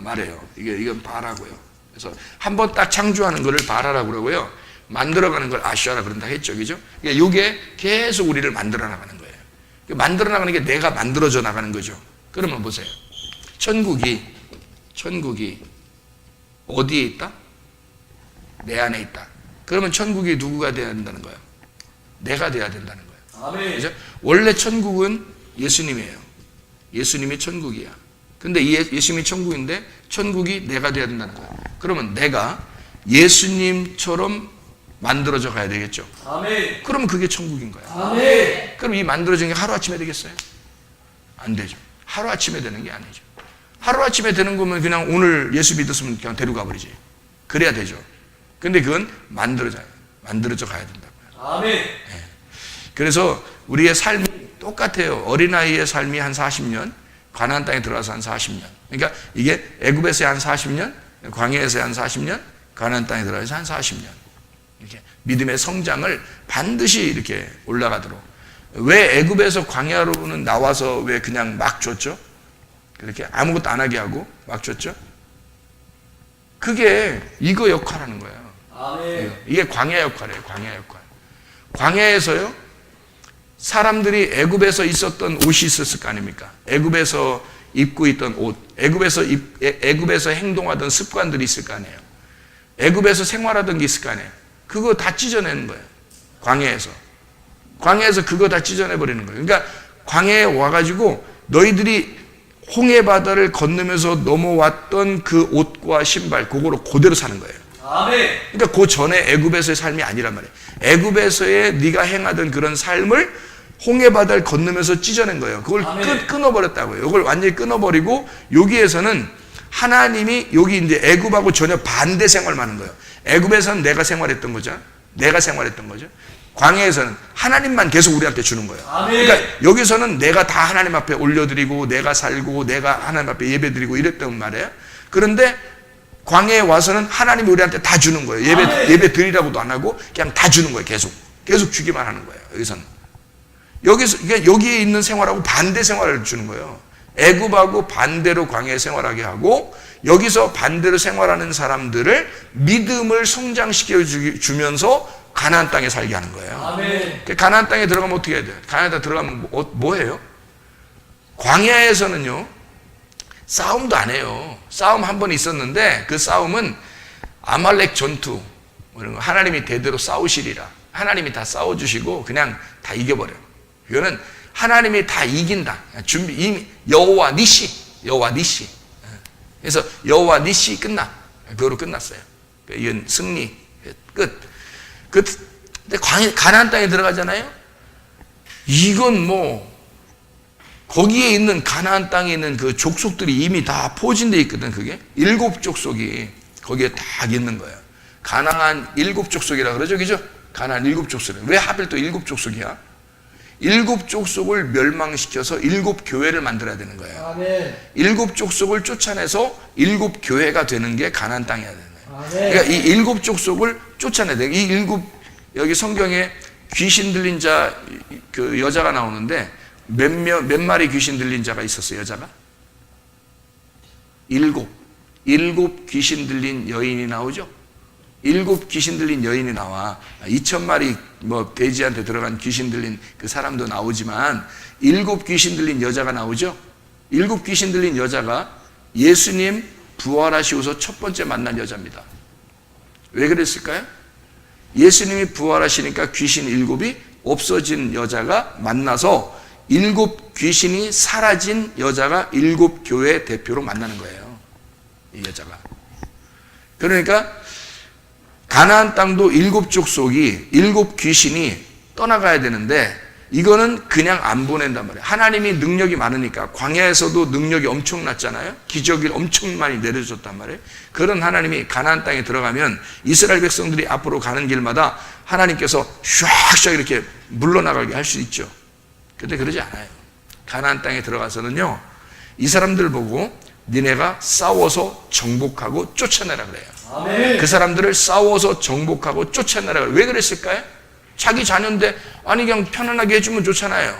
말해요. 이건 바라고요. 그래서 한번 딱 창조하는 것을 바라라고 그러고요. 만들어가는 걸 아슈아라 그런다 했죠. 그죠? 이게 계속 우리를 만들어 나가는 거예요. 만들어 나가는 게 내가 만들어져 나가는 거죠. 그러면 보세요. 천국이 어디에 있다? 내 안에 있다. 그러면 천국이 누구가 돼야 된다는 거예요? 내가 돼야 된다는 거예요. 아멘. 그죠? 원래 천국은 예수님이에요. 예수님이 천국이야. 근데 예수님이 천국인데 천국이 내가 돼야 된다는 거예요. 그러면 내가 예수님처럼 만들어져 가야 되겠죠. 아멘. 그러면 그게 천국인 거야. 아멘. 그럼 이 만들어진 게 하루아침에 되겠어요? 안 되죠. 하루아침에 되는 게 아니죠. 하루아침에 되는 거면 그냥 오늘 예수 믿었으면 그냥 데리고 가버리지. 그래야 되죠. 근데 그건 만들어져 가야 된다고요. 아멘. 그래서 우리의 삶이 똑같아요. 어린아이의 삶이 한 40년, 가나안 땅에 들어가서 한 40년. 그러니까 이게 애굽에서 한 40년, 광야에서 한 40년, 가나안 땅에 들어가서 한 40년. 이렇게 믿음의 성장을 반드시 이렇게 올라가도록. 왜 애굽에서 광야로는 나와서 왜 그냥 막 줬죠? 그렇게 아무것도 안 하게 하고 막 줬죠? 그게 이거 역할하는 거예요. 아멘. 이게 광야 역할이에요. 광야 역할. 광야에서요, 사람들이 애굽에서 있었던 옷이 있었을 거 아닙니까? 애굽에서 입고 있던 옷, 애굽에서 행동하던 습관들이 있을 거 아니에요. 애굽에서 생활하던 게 있을 거 아니에요. 그거 다 찢어내는 거예요. 광야에서 그거 다 찢어내 버리는 거예요. 그러니까 광야에 와가지고 너희들이 홍해 바다를 건너면서 넘어왔던 그 옷과 신발, 그거로 그대로 사는 거예요. 아멘. 그러니까 그 전에 애굽에서의 삶이 아니란 말이에요. 애굽에서의 네가 행하던 그런 삶을 홍해 바다를 건너면서 찢어낸 거예요. 그걸 끊어버렸다고요. 이걸 완전히 끊어버리고 여기에서는 하나님이 여기 이제 애굽하고 전혀 반대 생활만 하는 거예요. 애굽에서는 내가 생활했던 거죠. 광야에서는 하나님만 계속 우리한테 주는 거예요. 아멘. 그러니까 여기서는 내가 다 하나님 앞에 올려드리고 내가 살고 내가 하나님 앞에 예배드리고 이랬단 말이에요. 그런데 광야에 와서는 하나님이 우리한테 다 주는 거예요. 예배 드리라고도 안 하고 그냥 다 주는 거예요. 계속 주기만 하는 거예요. 여기에 있는 생활하고 반대 생활을 주는 거예요. 애굽하고 반대로 광야에 생활하게 하고 여기서 반대로 생활하는 사람들을 믿음을 성장시켜 주면서 가나안 땅에 살게 하는 거예요. 아멘. 가나안 땅에 들어가면 어떻게 해야 돼요? 가나안 땅에 들어가면 뭐 해요? 광야에서는요, 싸움도 안 해요. 싸움 한 번 있었는데 그 싸움은 아말렉 전투, 하나님이 대대로 싸우시리라. 하나님이 다 싸워주시고 그냥 다 이겨버려요. 이거는 하나님이 다 이긴다. 이미 여호와 니시. 그래서 여호와 니시 그거로 끝났어요. 이건 승리 끝. 근데 가나안 땅에 들어가잖아요. 이건 거기에 있는 가나안 땅에 있는 그 족속들이 이미 다 포진되어 있거든. 그게 7 족속이 거기에 다 있는 거예요. 가나안 7족속이라 그러죠, 그죠? 가나안 7족속. 왜 하필 또 7족속이야? 7족속을 멸망시켜서 7교회를 만들어야 되는 거예요. 아멘. 7족속을 쫓아내서 7교회가 되는 게 가나안 땅이어야 되는 거예요. 아멘. 그러니까 이 7족속을 쫓아내야 돼요. 여기 성경에 귀신 들린 자, 그 여자가 나오는데 몇 마리 귀신 들린 자가 있었어요, 여자가? 7 귀신 들린 여인이 나오죠? 7 귀신 들린 여인이 나와. 2,000마리 뭐 돼지한테 들어간 귀신 들린 그 사람도 나오지만 7 귀신 들린 여자가 나오죠? 7 귀신 들린 여자가 예수님 부활하시고서 첫 번째 만난 여자입니다. 왜 그랬을까요? 예수님이 부활하시니까 귀신 7이 없어진 여자가 만나서 7 귀신이 사라진 여자가 7교회 대표로 만나는 거예요. 이 여자가. 그러니까 가나안 땅도 7족속이 7 귀신이 떠나가야 되는데 이거는 그냥 안 보낸단 말이에요. 하나님이 능력이 많으니까 광야에서도 능력이 엄청났잖아요. 기적이 엄청 많이 내려줬단 말이에요. 그런 하나님이 가나안 땅에 들어가면 이스라엘 백성들이 앞으로 가는 길마다 하나님께서 샥샥 이렇게 물러나가게 할 수 있죠. 근데 그러지 않아요. 가나안 땅에 들어가서는요, 이 사람들 보고 니네가 싸워서 정복하고 쫓아내라 그래요. 아멘. 그 사람들을 싸워서 정복하고 쫓아내라 그래요. 왜 그랬을까요? 자기 자녀인데 아니 그냥 편안하게 해주면 좋잖아요.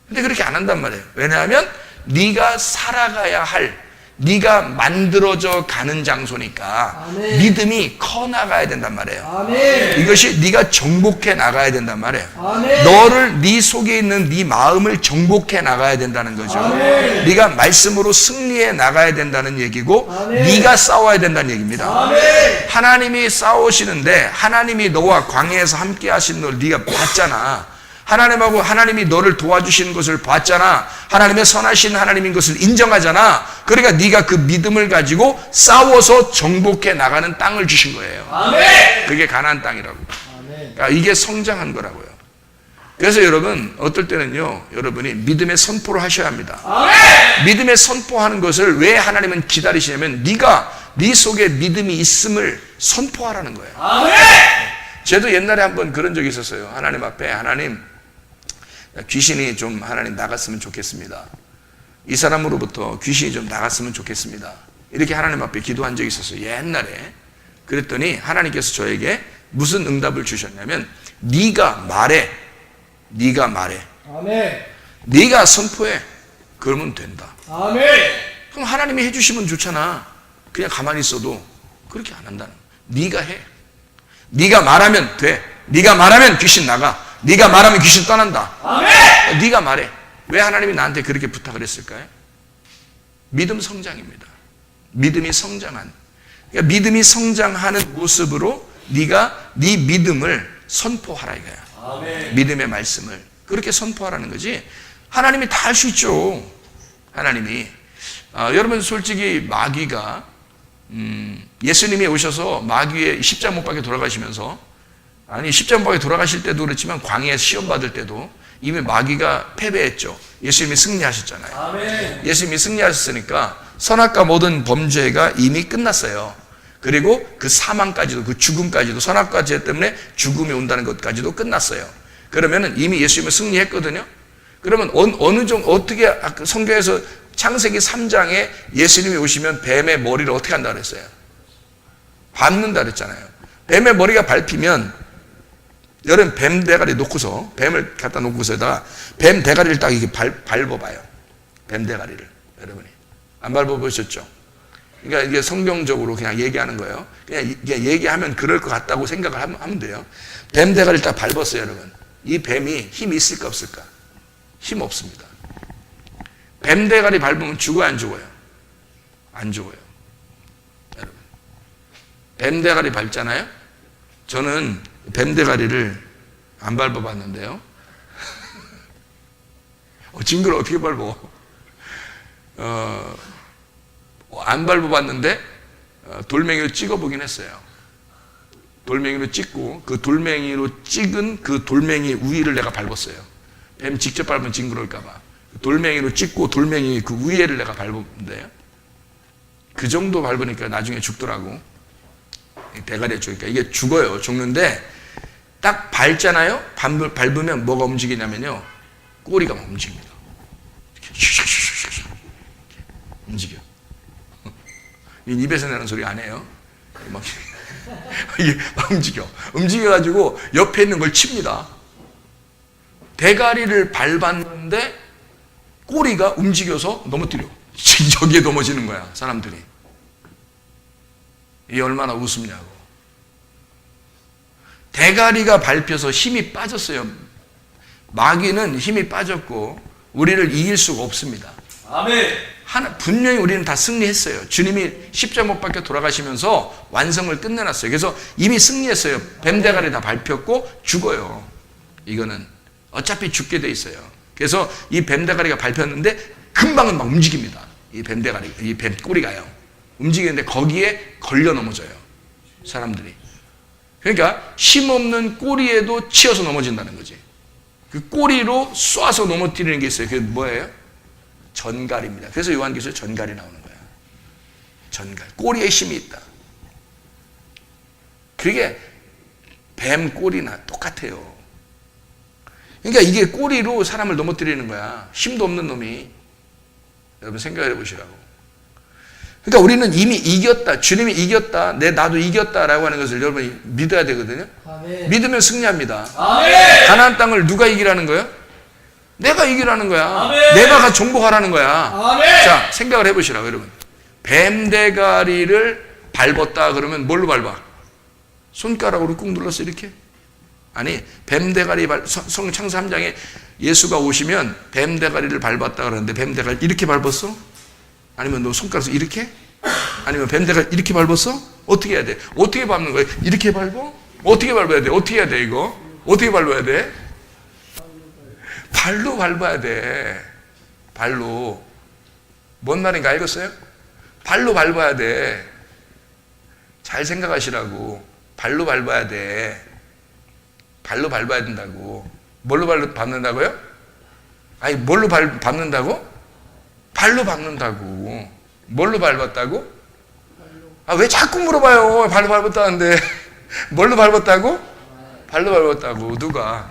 근데 그렇게 안 한단 말이에요. 왜냐하면 네가 살아가야 할, 네가 만들어져 가는 장소니까 아멘. 믿음이 커 나가야 된단 말이에요. 아멘. 이것이 네가 정복해 나가야 된단 말이에요. 아멘. 너를, 네 속에 있는 네 마음을 정복해 나가야 된다는 거죠. 아멘. 네가 말씀으로 승리해 나가야 된다는 얘기고 아멘. 네가 싸워야 된다는 얘기입니다. 아멘. 하나님이 싸우시는데 하나님이 너와 광야에서 함께 하신 걸 네가 봤잖아. 하나님하고 하나님이 너를 도와주시는 것을 봤잖아. 하나님의 선하신 하나님인 것을 인정하잖아. 그러니까 네가 그 믿음을 가지고 싸워서 정복해 나가는 땅을 주신 거예요. 아멘. 그게 가나안 땅이라고. 아멘. 그러니까 이게 성장한 거라고요. 그래서 여러분 어떨 때는요, 여러분이 믿음의 선포를 하셔야 합니다. 아멘. 믿음의 선포하는 것을 왜 하나님은 기다리시냐면 네가 네 속에 믿음이 있음을 선포하라는 거예요. 아멘. 저도 옛날에 한번 그런 적이 있었어요. 하나님 앞에, 하나님 귀신이 좀 하나님 나갔으면 좋겠습니다. 이 사람으로부터 귀신이 좀 나갔으면 좋겠습니다. 이렇게 하나님 앞에 기도한 적이 있었어요. 옛날에. 그랬더니 하나님께서 저에게 무슨 응답을 주셨냐면 네가 말해. 네가 말해. 아멘. 네가 선포해. 그러면 된다. 아멘. 그럼 하나님이 해주시면 좋잖아. 그냥 가만히 있어도 그렇게 안 한다는 거야. 네가 해. 네가 말하면 돼. 네가 말하면 귀신 나가. 네가 말하면 귀신 떠난다. 아멘. 네가 말해. 왜 하나님이 나한테 그렇게 부탁을 했을까요? 믿음 성장입니다. 믿음이 성장한. 그러니까 믿음이 성장하는 모습으로 네가 네 믿음을 선포하라 이거야. 아멘. 믿음의 말씀을 그렇게 선포하라는 거지. 하나님이 다 할 수 있죠. 하나님이. 여러분 솔직히 마귀가 예수님이 오셔서 마귀의 십자가 못 박혀 돌아가시면서, 아니 십자가 못 박혀 돌아가실 때도 그렇지만 광야에 시험 받을 때도 이미 마귀가 패배했죠. 예수님이 승리하셨잖아요. 아멘. 예수님이 승리하셨으니까 선악과 모든 범죄가 이미 끝났어요. 그리고 그 사망까지도, 그 죽음까지도, 선악과 죄 때문에 죽음이 온다는 것까지도 끝났어요. 그러면은 이미 예수님은 승리했거든요. 그러면 어느 정도 어떻게 성경에서 창세기 3장에 예수님이 오시면 뱀의 머리를 어떻게 한다 그랬어요? 밟는다 그랬잖아요. 뱀의 머리가 밟히면 여러분 뱀 대가리 놓고서, 뱀을 갖다 놓고서다가 뱀 대가리를 딱 이렇게 밟아봐요. 뱀 대가리를. 여러분이 안 밟아보셨죠? 그러니까 이게 성경적으로 그냥 얘기하는 거예요. 그냥 얘기하면 그럴 것 같다고 생각을 하면 돼요. 뱀 대가리를 딱 밟았어요, 여러분. 이 뱀이 힘이 있을까 없을까? 힘 없습니다. 뱀 대가리 밟으면 죽어요, 안 죽어요? 안 죽어요. 여러분. 뱀 대가리 밟잖아요? 저는 뱀 대가리를 안 밟아봤는데요. 징그러 어떻게 밟어? 안 밟아봤는데 돌멩이로 찍어보긴 했어요. 돌멩이로 찍고 그 돌멩이로 찍은 그 돌멩이 위를 내가 밟았어요. 뱀 직접 밟으면 징그러울까봐 돌멩이로 찍고 돌멩이 그 위에를 내가 밟았는데요. 그 정도 밟으니까 나중에 죽더라고. 이 대가리에 죽으니까 이게 죽어요. 죽는데 딱 밟잖아요. 밟으면 뭐가 움직이냐면요. 꼬리가 막 움직입니다. 움직여. 입에서 내는 소리 아니에요. 막 이게 막 움직여가지고 옆에 있는 걸 칩니다. 대가리를 밟았는데 꼬리가 움직여서 넘어뜨려. 여기에 넘어지는 거야, 사람들이. 이게 얼마나 우습냐고. 대가리가 밟혀서 힘이 빠졌어요. 마귀는 힘이 빠졌고 우리를 이길 수가 없습니다. 아멘. 분명히 우리는 다 승리했어요. 주님이 십자가 못 박혀 돌아가시면서 완성을 끝내놨어요. 그래서 이미 승리했어요. 뱀대가리 다 밟혔고 죽어요. 이거는 어차피 죽게 돼 있어요. 그래서 이 뱀대가리가 밟혔는데 금방은 막 움직입니다. 이 뱀대가리, 이 뱀 꼬리가요. 움직이는데 거기에 걸려 넘어져요. 사람들이. 그러니까 힘없는 꼬리에도 치여서 넘어진다는 거지. 그 꼬리로 쏴서 넘어뜨리는 게 있어요. 그게 뭐예요? 전갈입니다. 그래서 요한계시록에 전갈이 나오는 거야. 전갈. 꼬리에 힘이 있다. 그게 뱀 꼬리나 똑같아요. 그러니까 이게 꼬리로 사람을 넘어뜨리는 거야. 힘도 없는 놈이. 여러분 생각해 보시라고. 그러니까 우리는 이미 이겼다. 주님이 이겼다. 나도 이겼다라고 하는 것을 여러분이 믿어야 되거든요. 아멘. 믿으면 승리합니다. 아멘. 가나안 땅을 누가 이기라는 거예요? 내가 이기라는 거야. 아멘. 내가 가 정복하라는 거야. 아멘. 자, 생각을 해보시라고 여러분. 뱀대가리를 밟았다 그러면 뭘로 밟아? 손가락으로 꾹 눌렀어 이렇게? 아니, 뱀대가리 성 창사 3장에 예수가 오시면 뱀대가리를 밟았다 그러는데 뱀대가리 이렇게 밟았어? 아니면 너 손가락에서 이렇게? 아니면 뱀대가리 이렇게 밟았어? 어떻게 해야 돼? 어떻게 밟는 거야? 이렇게 밟어? 어떻게 밟아야 돼? 어떻게 해야 돼 이거? 어떻게 밟아야 돼? 발로 밟아야 돼. 발로. 뭔 말인가 알겠어요? 발로 밟아야 돼. 잘 생각하시라고. 발로 밟아야 돼. 발로 밟아야 된다고. 뭘로 밟는다고요? 아니, 뭘로 밟는다고? 발로 밟는다고. 뭘로 밟았다고? 아, 왜 자꾸 물어봐요? 발로 밟았다는데. 뭘로 밟았다고? 발로 밟았다고. 누가?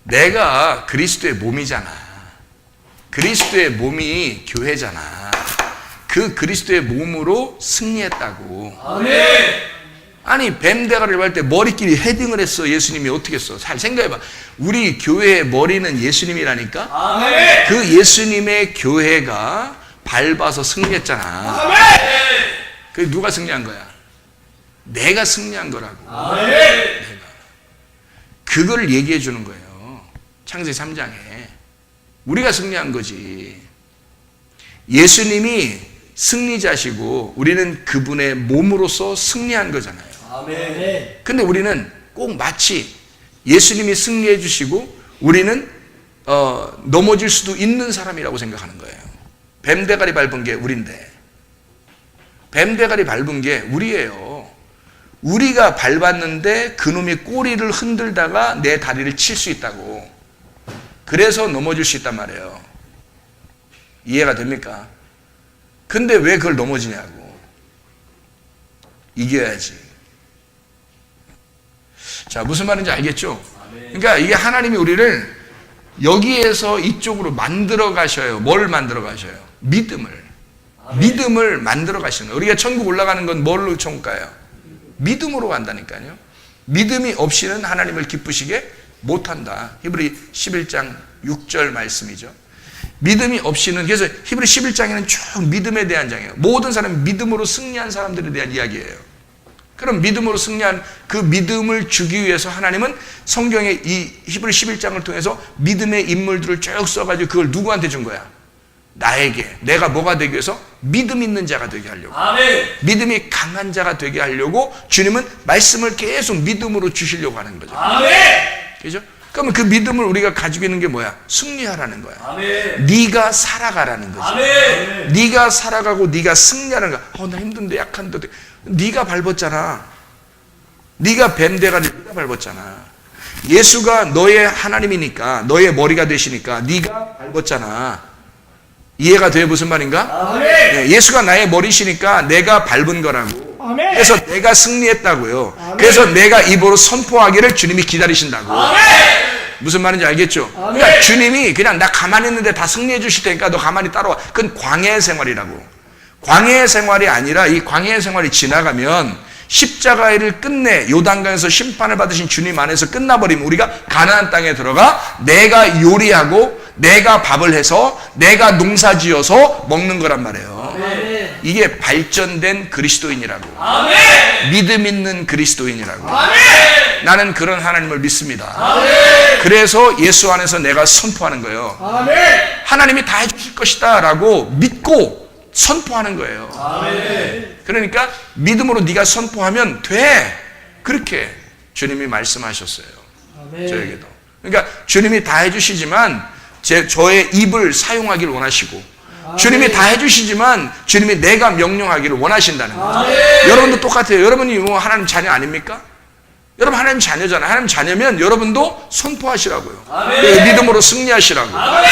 내가 그리스도의 몸이잖아. 그리스도의 몸이 교회잖아. 그 그리스도의 몸으로 승리했다고. 아멘. 아니, 뱀대가리를 밟을 때 머리끼리 헤딩을 했어. 예수님이 어떻게 했어? 잘 생각해봐. 우리 교회의 머리는 예수님이라니까. 아멘. 그 예수님의 교회가 밟아서 승리했잖아. 아멘. 그 누가 승리한 거야? 내가 승리한 거라고. 아멘. 그걸 얘기해 주는 거예요. 창세기 3장에. 우리가 승리한 거지. 예수님이 승리자시고 우리는 그분의 몸으로서 승리한 거잖아요. 아멘. 근데 우리는 꼭 마치 예수님이 승리해 주시고 우리는 넘어질 수도 있는 사람이라고 생각하는 거예요. 뱀대가리 밟은 게 우린데. 뱀대가리 밟은 게 우리예요. 우리가 밟았는데 그놈이 꼬리를 흔들다가 내 다리를 칠 수 있다고. 그래서 넘어질 수 있단 말이에요. 이해가 됩니까? 근데 왜 그걸 넘어지냐고. 이겨야지. 자, 무슨 말인지 알겠죠? 그러니까 이게 하나님이 우리를 여기에서 이쪽으로 만들어 가셔요. 뭘 만들어 가셔요? 믿음을 만들어 가시는 거예요. 우리가 천국 올라가는 건 뭘로 천국 가요? 믿음으로 간다니까요. 믿음이 없이는 하나님을 기쁘시게 못한다. 히브리 11장 6절 말씀이죠. 믿음이 없이는, 그래서 히브리 11장에는 쭉 믿음에 대한 장이에요. 모든 사람이 믿음으로 승리한 사람들에 대한 이야기예요. 그럼 믿음으로 승리한 그 믿음을 주기 위해서 하나님은 성경의 이 히브리 11장을 통해서 믿음의 인물들을 쭉 써가지고 그걸 누구한테 준 거야? 나에게. 내가 뭐가 되기 위해서? 믿음 있는 자가 되게 하려고. 아멘. 믿음이 강한 자가 되게 하려고 주님은 말씀을 계속 믿음으로 주시려고 하는 거죠. 아멘. 그죠? 그러면 그 믿음을 우리가 가지고 있는 게 뭐야? 승리하라는 거야. 아멘. 네가 살아가라는 거지. 아멘. 네가 살아가고 네가 승리하는 거야. 나 힘든데 약한데. 네가 밟았잖아. 네가 뱀대가리 네가 밟았잖아. 예수가 너의 하나님이니까, 너의 머리가 되시니까 네가 밟았잖아. 이해가 돼요? 무슨 말인가? 아멘. 네, 예수가 나의 머리시니까 내가 밟은 거라고. 아멘. 그래서 내가 승리했다고요. 아멘. 그래서 내가 입으로 선포하기를 주님이 기다리신다고. 아멘. 무슨 말인지 알겠죠? 아멘. 그러니까 주님이 그냥 나 가만히 있는데 다 승리해 주실 테니까 너 가만히 따라와. 그건 광야의 생활이라고. 광야의 생활이 아니라 이 광야의 생활이 지나가면 십자가의 일을 끝내 요단강에서 심판을 받으신 주님 안에서 끝나버리면 우리가 가나안 땅에 들어가 내가 요리하고 내가 밥을 해서 내가 농사지어서 먹는 거란 말이에요. 아멘. 이게 발전된 그리스도인이라고. 아멘. 믿음 있는 그리스도인이라고. 아멘. 나는 그런 하나님을 믿습니다. 아멘. 그래서 예수 안에서 내가 선포하는 거예요. 아멘. 하나님이 다 해주실 것이다 라고 믿고 선포하는 거예요. 아멘. 그러니까 믿음으로 네가 선포하면 돼. 그렇게 주님이 말씀하셨어요. 아멘. 저에게도. 그러니까 주님이 다 해주시지만 저의 입을 사용하기를 원하시고 아멘. 주님이 다 해주시지만 주님이 내가 명령하기를 원하신다는 거죠. 아멘. 여러분도 똑같아요. 여러분이 뭐 하나님 자녀 아닙니까? 여러분 하나님 자녀잖아요. 하나님 자녀면 여러분도 선포하시라고요. 아멘. 그 믿음으로 승리하시라고. 아멘.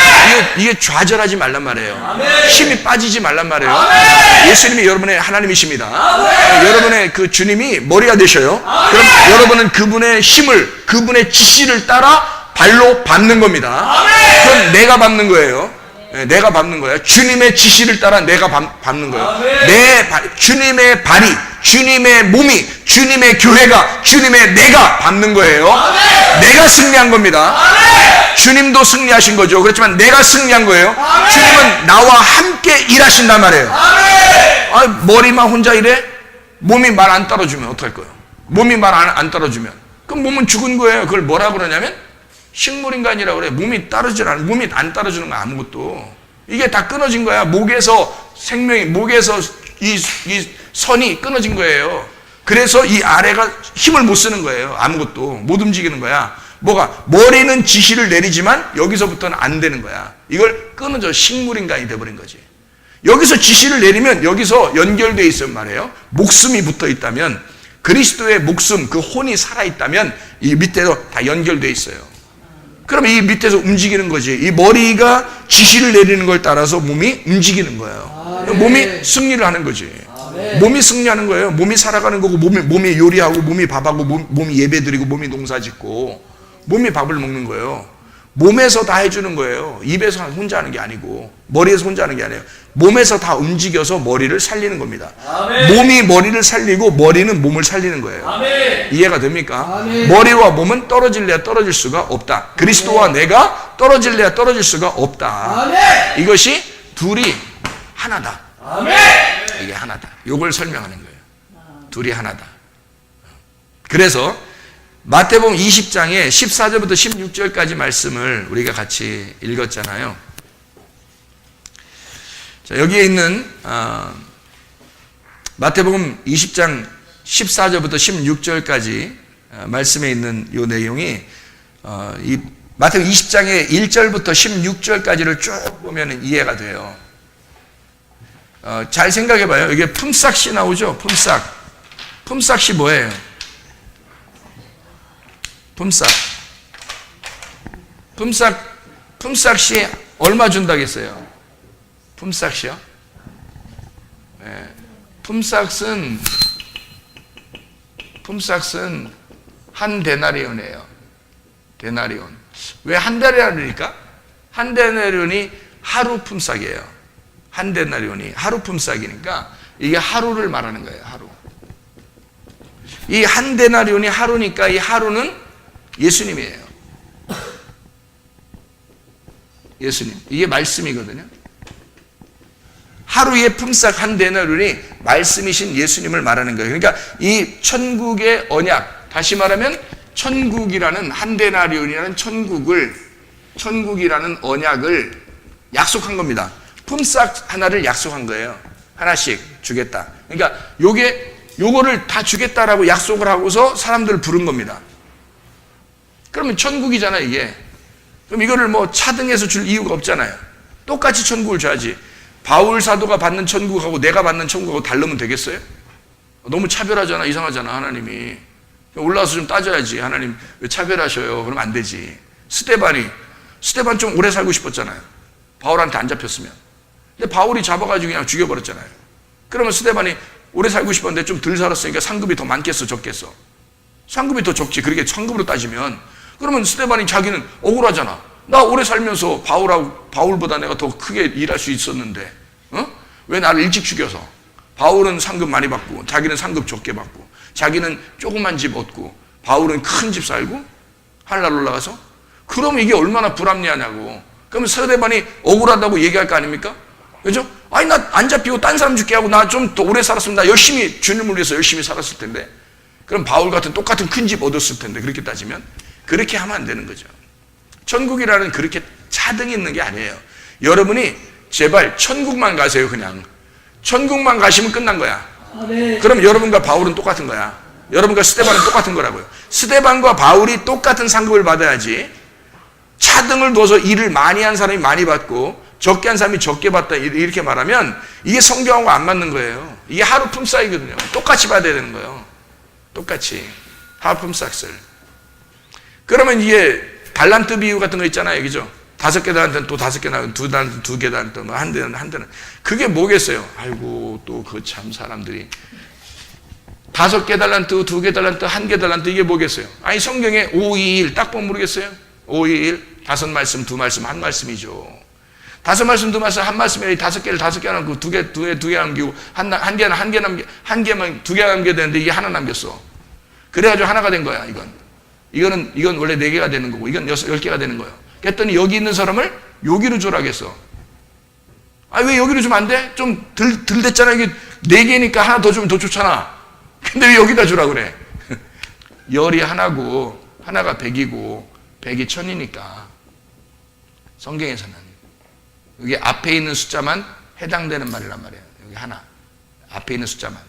이게 좌절하지 말란 말이에요. 아멘. 힘이 빠지지 말란 말이에요. 아멘. 예수님이 여러분의 하나님이십니다. 아멘. 여러분의 그 주님이 머리가 되셔요. 그럼 여러분은 그분의 힘을, 그분의 지시를 따라 발로 밟는 겁니다. 아멘. 그건 내가 밟는 거예요. 네, 내가 밟는 거예요. 주님의 지시를 따라 내가 밟는 거예요. 아멘. 주님의 발이, 주님의 몸이, 주님의 교회가, 주님의 내가 밟는 거예요. 아멘. 내가 승리한 겁니다. 아멘. 주님도 승리하신 거죠. 그렇지만 내가 승리한 거예요. 아멘. 주님은 나와 함께 일하신단 말이에요. 아멘. 아, 머리만 혼자 일해? 몸이 말 안 따라주면 어떡할 거예요? 몸이 말 안 따라주면 그럼 몸은 죽은 거예요. 그걸 뭐라 그러냐면 식물인간이라고 그래. 몸이 안 따라주는 거 아무것도. 이게 다 끊어진 거야. 목에서 이 선이 끊어진 거예요. 그래서 이 아래가 힘을 못 쓰는 거예요. 아무것도 못 움직이는 거야. 뭐가? 머리는 지시를 내리지만 여기서부터는 안 되는 거야. 이걸 끊어져 식물인간이 돼버린 거지. 여기서 지시를 내리면 여기서 연결되어 있으면 말이에요. 목숨이 붙어 있다면 그리스도의 목숨, 그 혼이 살아있다면 이 밑에도 다 연결되어 있어요. 그러면 이 밑에서 움직이는 거지. 이 머리가 지시를 내리는 걸 따라서 몸이 움직이는 거예요. 아멘. 몸이 승리를 하는 거지. 아멘. 몸이 승리하는 거예요. 몸이 살아가는 거고 몸이 요리하고 몸이 밥하고 몸이 예배드리고 몸이 농사짓고 몸이 밥을 먹는 거예요. 몸에서 다 해주는 거예요. 입에서 혼자 하는 게 아니고 머리에서 혼자 하는 게 아니에요. 몸에서 다 움직여서 머리를 살리는 겁니다. 아멘. 몸이 머리를 살리고 머리는 몸을 살리는 거예요. 아멘. 이해가 됩니까? 아멘. 머리와 몸은 떨어질래야 떨어질 수가 없다. 그리스도와 내가 떨어질래야 떨어질 수가 없다. 아멘. 이것이 둘이 하나다. 아멘. 이게 하나다. 이걸 설명하는 거예요. 둘이 하나다. 그래서 마태복음 20장에 14절부터 16절까지 말씀을 우리가 같이 읽었잖아요. 자, 여기에 있는 마태복음 20장 14절부터 16절까지 말씀에 있는 이 내용이 이 마태복음 20장의 1절부터 16절까지를 쭉 보면 이해가 돼요. 잘 생각해 봐요. 이게 품삯이 나오죠. 품삯이 뭐예요? 품삯이 얼마 준다겠어요? 품삯이요? 네. 품삯은 한 데나리온이에요. 데나리온. 왜 한 데나리온입니까? 한 데나리온이 하루 품삯이에요. 한 데나리온이 하루 품삯이니까 이게 하루를 말하는 거예요. 하루. 이 한 데나리온이 하루니까 이 하루는 예수님이에요. 예수님. 이게 말씀이거든요. 하루의 품삯 한 데나리온이 말씀이신 예수님을 말하는 거예요. 그러니까 이 천국의 언약, 다시 말하면 천국이라는 한 데나리온이라는 천국이라는 언약을 약속한 겁니다. 품삯 하나를 약속한 거예요. 하나씩 주겠다. 그러니까 요거를 다 주겠다라고 약속을 하고서 사람들을 부른 겁니다. 그러면 천국이잖아, 이게. 그럼 이거를 뭐 차등해서 줄 이유가 없잖아요. 똑같이 천국을 줘야지. 바울 사도가 받는 천국하고 내가 받는 천국하고 다르면 되겠어요? 너무 차별하잖아. 이상하잖아, 하나님이. 올라와서 좀 따져야지. 하나님 왜 차별하셔요? 그러면 안 되지. 스데반 좀 오래 살고 싶었잖아요. 바울한테 안 잡혔으면. 근데 바울이 잡아가지고 그냥 죽여버렸잖아요. 그러면 스데반이 오래 살고 싶었는데 좀 덜 살았으니까 상급이 더 많겠어, 적겠어? 상급이 더 적지. 그렇게 상급으로 따지면. 그러면 스데반이 자기는 억울하잖아. 나 오래 살면서 바울보다 내가 더 크게 일할 수 있었는데, 왜 나를 일찍 죽여서? 바울은 상급 많이 받고, 자기는 상급 적게 받고, 자기는 조그만 집 얻고, 바울은 큰 집 살고, 하늘나라 올라가서? 그러면 이게 얼마나 불합리하냐고. 그러면 스데반이 억울하다고 얘기할 거 아닙니까? 그죠? 아니, 나 안 잡히고 딴 사람 죽게 하고 나 좀 더 오래 살았으면 나 열심히, 주님을 위해서 열심히 살았을 텐데. 그럼 바울 같은 똑같은 큰 집 얻었을 텐데, 그렇게 따지면. 그렇게 하면 안 되는 거죠. 천국이라는 그렇게 차등이 있는 게 아니에요. 여러분이 제발 천국만 가세요, 그냥. 천국만 가시면 끝난 거야. 그럼 여러분과 바울은 똑같은 거야. 여러분과 스데반은 똑같은 거라고요. 스데반과 바울이 똑같은 상급을 받아야지 차등을 둬서 일을 많이 한 사람이 많이 받고 적게 한 사람이 적게 받다 이렇게 말하면 이게 성경하고 안 맞는 거예요. 이게 하루 품삯이거든요. 똑같이 받아야 되는 거예요. 똑같이 하루 품삯을. 그러면 이게 달란트 비유 같은 거 있잖아요, 그죠? 5개 달란트는 또 5개 달란트, 2개 달란트, 뭐 한 대는 그게 뭐겠어요? 아이고 또 그 참 사람들이 5개 달란트, 2개 달란트, 1개 달란트 이게 뭐겠어요? 아니 성경에 521 딱 보면 모르겠어요? 521 5말씀, 2말씀, 1말씀이죠. 5말씀, 2말씀, 1말씀에 5개를 5개 남기고 2개 남기고 한 개만 2개 남겨야 되는데 이게 하나 남겼어. 그래가지고 하나가 된 거야. 이건 원래 4개가 되는 거고 이건 10개가 되는 거예요. 그랬더니 여기 있는 사람을 여기로 주라겠어. 아, 왜 여기로 주면 안 돼? 좀 덜 됐잖아. 이게 4개니까 하나 더 주면 더 좋잖아. 근데 왜 여기다 주라 그래? 열이 하나고 하나가 100이고 100이 1000이니까 성경에서는 여기 앞에 있는 숫자만 해당되는 말이란 말이에요. 여기 하나 앞에 있는 숫자만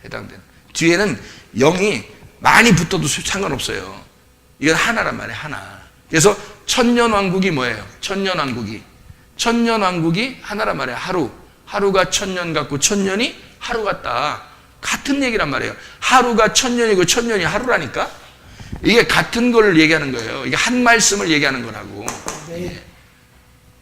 해당되는, 뒤에는 0이 많이 붙어도 상관없어요. 이건 하나란 말이에요. 하나. 그래서 천년왕국이 뭐예요? 천년왕국이 하나란 말이에요. 하루가 1000년 같고 1000년이 하루 같다. 같은 얘기란 말이에요. 하루가 1000년이고 1000년이 하루라니까. 이게 같은 걸 얘기하는 거예요. 이게 한 말씀을 얘기하는 거라고. 네.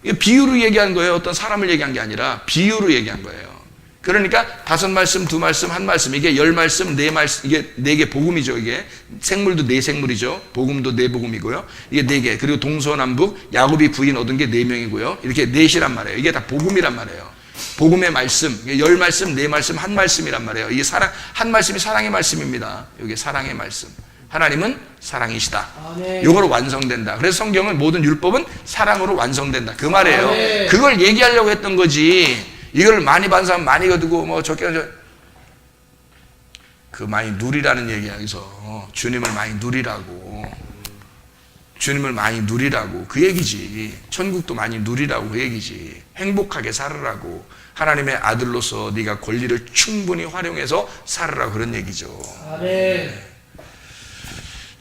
이게 비유로 얘기한 거예요. 어떤 사람을 얘기한 게 아니라 비유로 얘기한 거예요. 그러니까 5말씀, 2말씀, 1말씀, 이게 10말씀, 4말씀, 이게 4개 복음이죠. 이게 생물도 4생물이죠. 복음도 4복음이고요. 이게 4개. 그리고 동서남북 야곱이 부인 얻은 게 4명이고요. 이렇게 4이란 말이에요. 이게 다 복음이란 말이에요. 복음의 말씀, 10말씀, 4말씀, 1말씀이란 말이에요. 이게 한 말씀이 사랑의 말씀입니다. 이게 사랑의 말씀. 하나님은 사랑이시다. 이거로 완성된다. 그래서 성경은 모든 율법은 사랑으로 완성된다. 그 말이에요. 그걸 얘기하려고 했던 거지. 이걸 많이 받은 사람 많이 거두고 뭐 적게 그 많이 누리라는 얘기야. 여기서 주님을 많이 누리라고. 주님을 많이 누리라고 그 얘기지. 천국도 많이 누리라고 그 얘기지. 행복하게 살으라고. 하나님의 아들로서 네가 권리를 충분히 활용해서 살으라고 그런 얘기죠.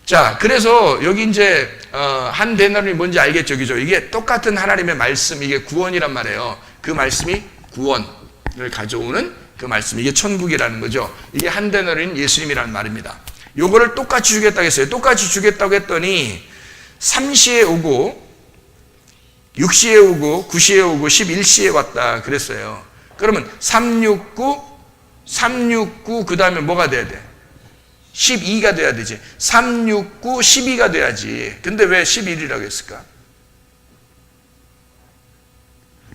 자, 그래서 여기 이제 한 데나리온이 뭔지 알겠죠, 그죠? 이게 똑같은 하나님의 말씀, 이게 구원이란 말이에요. 그 말씀이 구원을 가져오는 그 말씀, 이게 천국이라는 거죠. 이게 한 데나리온 예수님이라는 말입니다. 요거를 똑같이 주겠다고 했어요. 똑같이 주겠다고 했더니 3시에 오고 6시에 오고 9시에 오고 11시에 왔다 그랬어요. 그러면 369 그 다음에 뭐가 돼야 돼? 12가 돼야 되지. 369 12가 돼야지. 근데 왜 11이라고 했을까?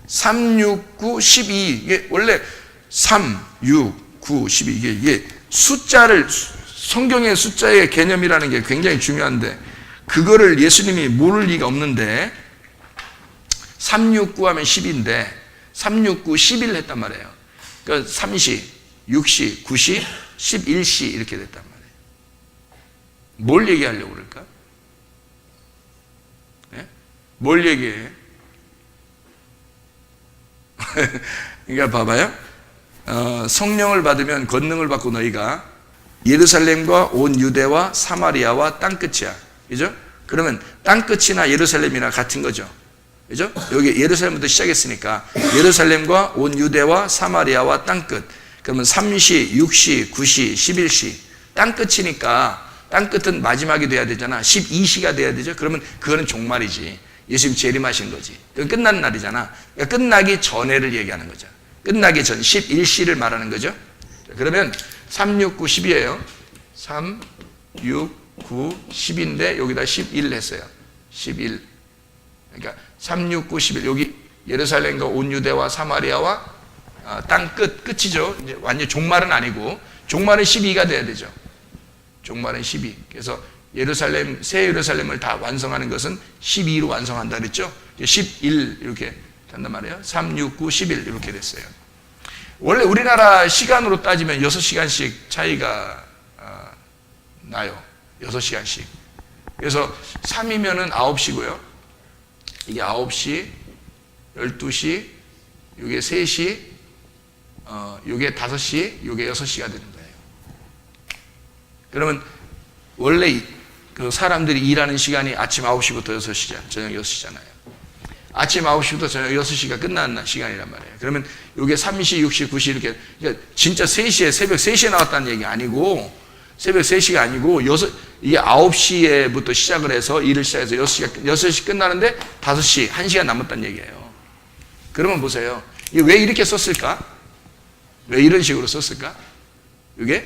369 12 이게 원래 3 6 9 12 이게 숫자를, 성경의 숫자의 개념이라는 게 굉장히 중요한데 그거를 예수님이 모를 리가 없는데 369 하면 10인데 369 11을 했단 말이에요. 그러니까 3시 6시 9시 11시 이렇게 됐단 말이에요. 뭘 얘기하려고 그럴까? 네? 뭘 얘기해? 그러니까 봐봐요. 성령을 받으면 권능을 받고 너희가 예루살렘과 온 유대와 사마리아와 땅끝이야. 그죠? 그러면 땅끝이나 예루살렘이나 같은 거죠. 그죠? 여기 예루살렘부터 시작했으니까 예루살렘과 온 유대와 사마리아와 땅끝. 그러면 3시, 6시, 9시, 11시. 땅끝이니까 땅끝은 마지막이 돼야 되잖아. 12시가 돼야 되죠. 그러면 그거는 종말이지. 예수님 재림하신 거지. 그 끝난 날이잖아. 그러니까 끝나기 전에를 얘기하는 거죠. 끝나기 전 11시를 말하는 거죠. 그러면 3, 6, 9, 10이에요. 3, 6, 9, 10인데 여기다 11 했어요. 11. 그러니까 3, 6, 9, 11. 여기 예루살렘과 온 유대와 사마리아와 땅 끝이죠. 이제 완전 종말은 아니고 종말은 12가 돼야 되죠. 종말은 12. 그래서 예루살렘, 새 예루살렘을 다 완성하는 것은 12로 완성한다 그랬죠. 11 이렇게 한단 말이에요. 3, 6, 9, 11 이렇게 됐어요. 원래 우리나라 시간으로 따지면 6시간씩 차이가 나요. 6시간씩. 그래서 3이면은 9시고요. 이게 9시, 12시, 이게 3시, 이게 5시, 이게 6시가 되는 거예요. 그러면 원래 그 사람들이 일하는 시간이 아침 9시부터 6시잖아요. 저녁 6시잖아요. 아침 9시부터 저녁 6시가 끝나는 시간이란 말이에요. 그러면 이게 3시, 6시, 9시 이렇게 그러니까 진짜 3시에 새벽 3시에 나왔다는 얘기 아니고 새벽 3시가 아니고 이게 9시에부터 시작을 해서 일을 시작해서 6시 끝나는데 5시, 1시간 남았다는 얘기예요. 그러면 보세요. 이게 왜 이렇게 썼을까? 왜 이런 식으로 썼을까? 이게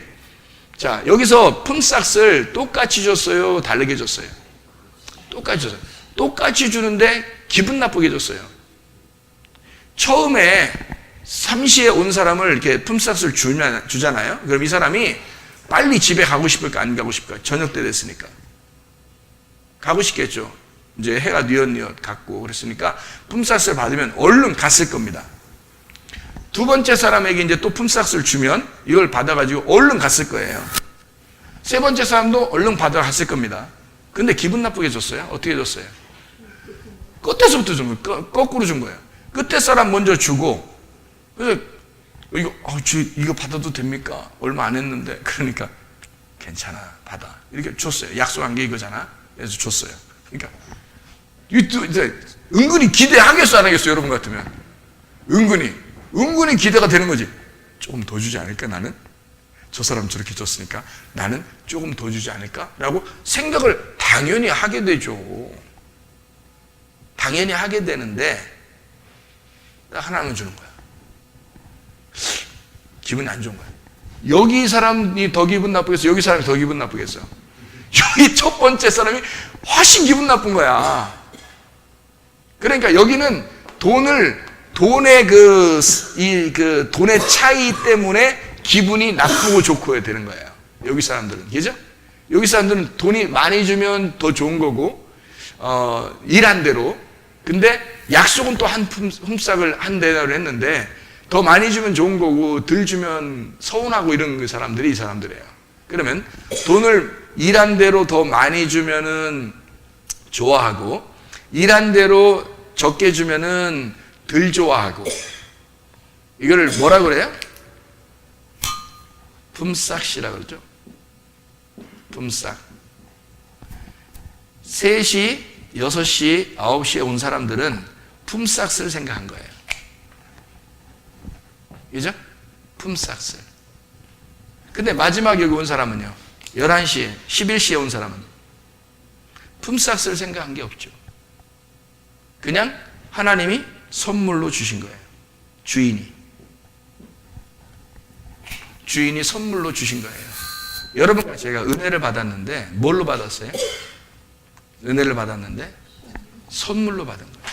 자, 여기서 품삯을 똑같이 줬어요? 다르게 줬어요? 똑같이 줬어요. 똑같이 주는데 기분 나쁘게 줬어요. 처음에 3시에 온 사람을 이렇게 품삯을 주잖아요. 그럼 이 사람이 빨리 집에 가고 싶을까, 안 가고 싶을까? 저녁 때 됐으니까. 가고 싶겠죠. 이제 해가 뉘엿뉘엿 갔고 그랬으니까 품삯을 받으면 얼른 갔을 겁니다. 두 번째 사람에게 이제 또 품삯을 주면 이걸 받아가지고 얼른 갔을 거예요. 세 번째 사람도 얼른 받아갔을 겁니다. 근데 기분 나쁘게 줬어요? 어떻게 줬어요? 끝에서부터 준 거예요. 거꾸로 준 거예요. 끝에 사람 먼저 주고, 그래서 이거 받아도 됩니까? 얼마 안 했는데. 그러니까 괜찮아, 받아. 이렇게 줬어요. 약속한 게 이거잖아. 그래서 줬어요. 그러니까 이제 은근히 기대하겠어, 안 하겠어? 여러분 같으면 은근히 기대가 되는 거지. 조금 더 주지 않을까 나는? 저 사람 저렇게 줬으니까 나는 조금 더 주지 않을까? 라고 생각을 당연히 하게 되죠. 당연히 하게 되는데 하나는 주는 거야. 기분이 안 좋은 거야. 여기 사람이 더 기분 나쁘겠어? 여기 사람이 더 기분 나쁘겠어? 여기 첫 번째 사람이 훨씬 기분 나쁜 거야. 그러니까 여기는 돈의 돈의 차이 때문에 기분이 나쁘고 좋고 되는 거예요. 여기 사람들은. 그죠? 여기 사람들은 돈이 많이 주면 더 좋은 거고, 일한 대로. 근데 약속은 또 한 품삯을 한 대로 했는데, 더 많이 주면 좋은 거고, 덜 주면 서운하고 이런 그 사람들이 이 사람들이에요. 그러면 돈을 일한 대로 더 많이 주면은 좋아하고, 일한 대로 적게 주면은 덜 좋아하고. 이거를 뭐라 그래요? 품삯이라 그러죠. 품삯. 3시, 6시, 9시에 온 사람들은 품삯을 생각한 거예요. 그죠? 품삯을. 근데 마지막에 여기 온 사람은요, 11시에, 11시에 온 사람은 품삯을 생각한 게 없죠. 그냥 하나님이 선물로 주신 거예요. 주인이 선물로 주신 거예요. 여러분, 제가 은혜를 받았는데 뭘로 받았어요? 은혜를 받았는데 선물로 받은 거예요.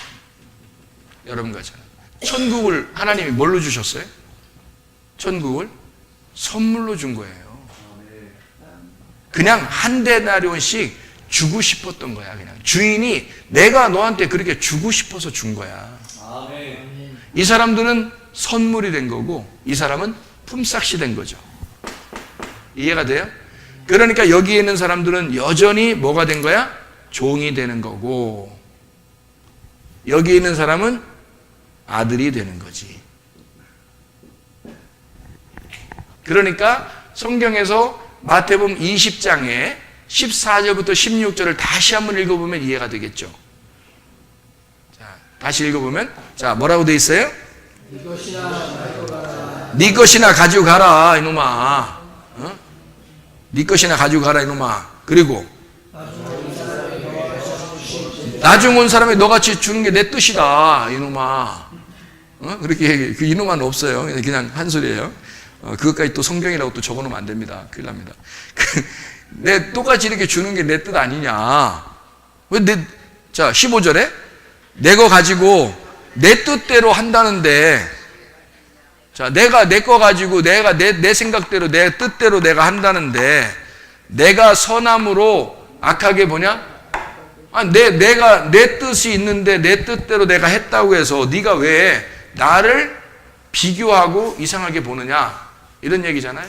여러분과 저는 천국을 하나님이 뭘로 주셨어요? 천국을 선물로 준 거예요. 그냥 한 데나리온씩 주고 싶었던 거야. 그냥 주인이 내가 너한테 그렇게 주고 싶어서 준 거야. 이 사람들은 선물이 된 거고 이 사람은 품삯이 된 거죠. 이해가 돼요? 그러니까 여기에 있는 사람들은 여전히 뭐가 된 거야? 종이 되는 거고, 여기 있는 사람은 아들이 되는 거지. 그러니까 성경에서 마태복음 20장에 14절부터 16절을 다시 한번 읽어보면 이해가 되겠죠. 자, 다시 읽어보면, 자, 뭐라고 돼 있어요? 네 것이나 가지고 가라, 이놈아. 어? 네 것이나 가지고 가라, 이놈아. 그리고 나중 온 사람이 너같이 주는 게 내 뜻이다, 이놈아. 그렇게 그 이놈아는 없어요. 그냥 한 소리예요. 그것까지 또 성경이라고 또 적어놓으면 안 됩니다. 큰일 납니다. 내 똑같이 이렇게 주는 게 내 뜻 아니냐. 자, 15절에 내 거 가지고 내 뜻대로 한다는데, 자, 내가 내 거 가지고 내가 내 생각대로 내 뜻대로 내가 한다는데, 내가 선함으로 악하게 보냐? 내가 내 뜻이 있는데 내 뜻대로 내가 했다고 해서 네가 왜 나를 비교하고 이상하게 보느냐, 이런 얘기잖아요.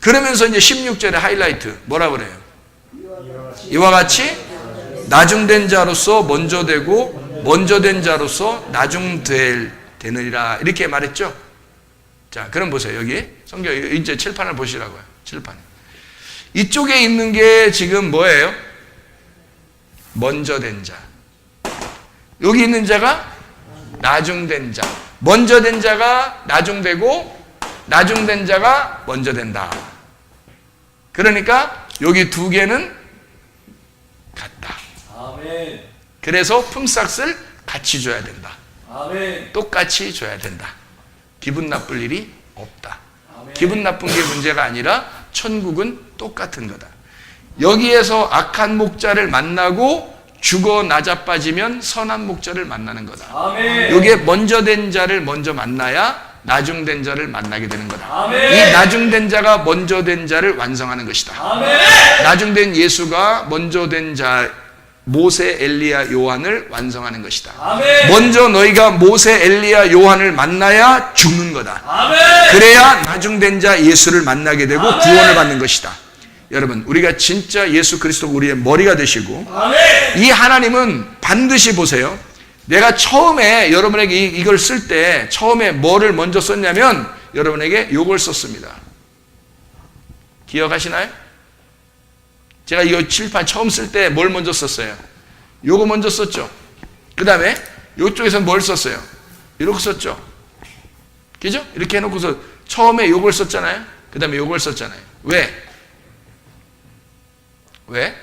그러면서 이제 16절에 하이라이트 뭐라 그래요? 이와 같이 나중된 자로서 먼저 되고 먼저 된 자로서 되느니라, 이렇게 말했죠. 자, 그럼 보세요. 여기 성경 이제 칠판을 보시라고요. 칠판. 이쪽에 있는 게 지금 뭐예요? 먼저 된 자. 여기 있는 자가 나중된 자. 먼저 된 자가 나중되고 나중된 자가 먼저 된다. 그러니까 여기 두 개는 같다. 아멘. 그래서 품삯을 같이 줘야 된다. 아멘. 똑같이 줘야 된다. 기분 나쁠 일이 없다. 아멘. 기분 나쁜 게 문제가 아니라 천국은 똑같은 거다. 여기에서 악한 목자를 만나고 죽어 나자빠지면 선한 목자를 만나는 거다. 아멘. 여기에 먼저 된 자를 먼저 만나야 나중된 자를 만나게 되는 거다. 아멘. 이 나중된 자가 먼저 된 자를 완성하는 것이다. 아멘. 나중된 예수가 먼저 된 자 모세, 엘리야, 요한을 완성하는 것이다. 아멘. 먼저 너희가 모세, 엘리야, 요한을 만나야 죽는 거다. 아멘. 그래야 나중된 자 예수를 만나게 되고 아멘. 구원을 받는 것이다. 여러분, 우리가 진짜 예수 그리스도가 우리의 머리가 되시고, 아멘. 이 하나님은 반드시 보세요. 내가 처음에 여러분에게 이걸 쓸 때 처음에 뭐를 먼저 썼냐면 여러분에게 요걸 썼습니다. 기억하시나요? 제가 이 칠판 처음 쓸 때 뭘 먼저 썼어요? 요거 먼저 썼죠. 그 다음에 요쪽에서는 뭘 썼어요? 이렇게 썼죠. 그죠? 이렇게 해놓고서 처음에 요걸 썼잖아요. 그 다음에 요걸 썼잖아요. 왜?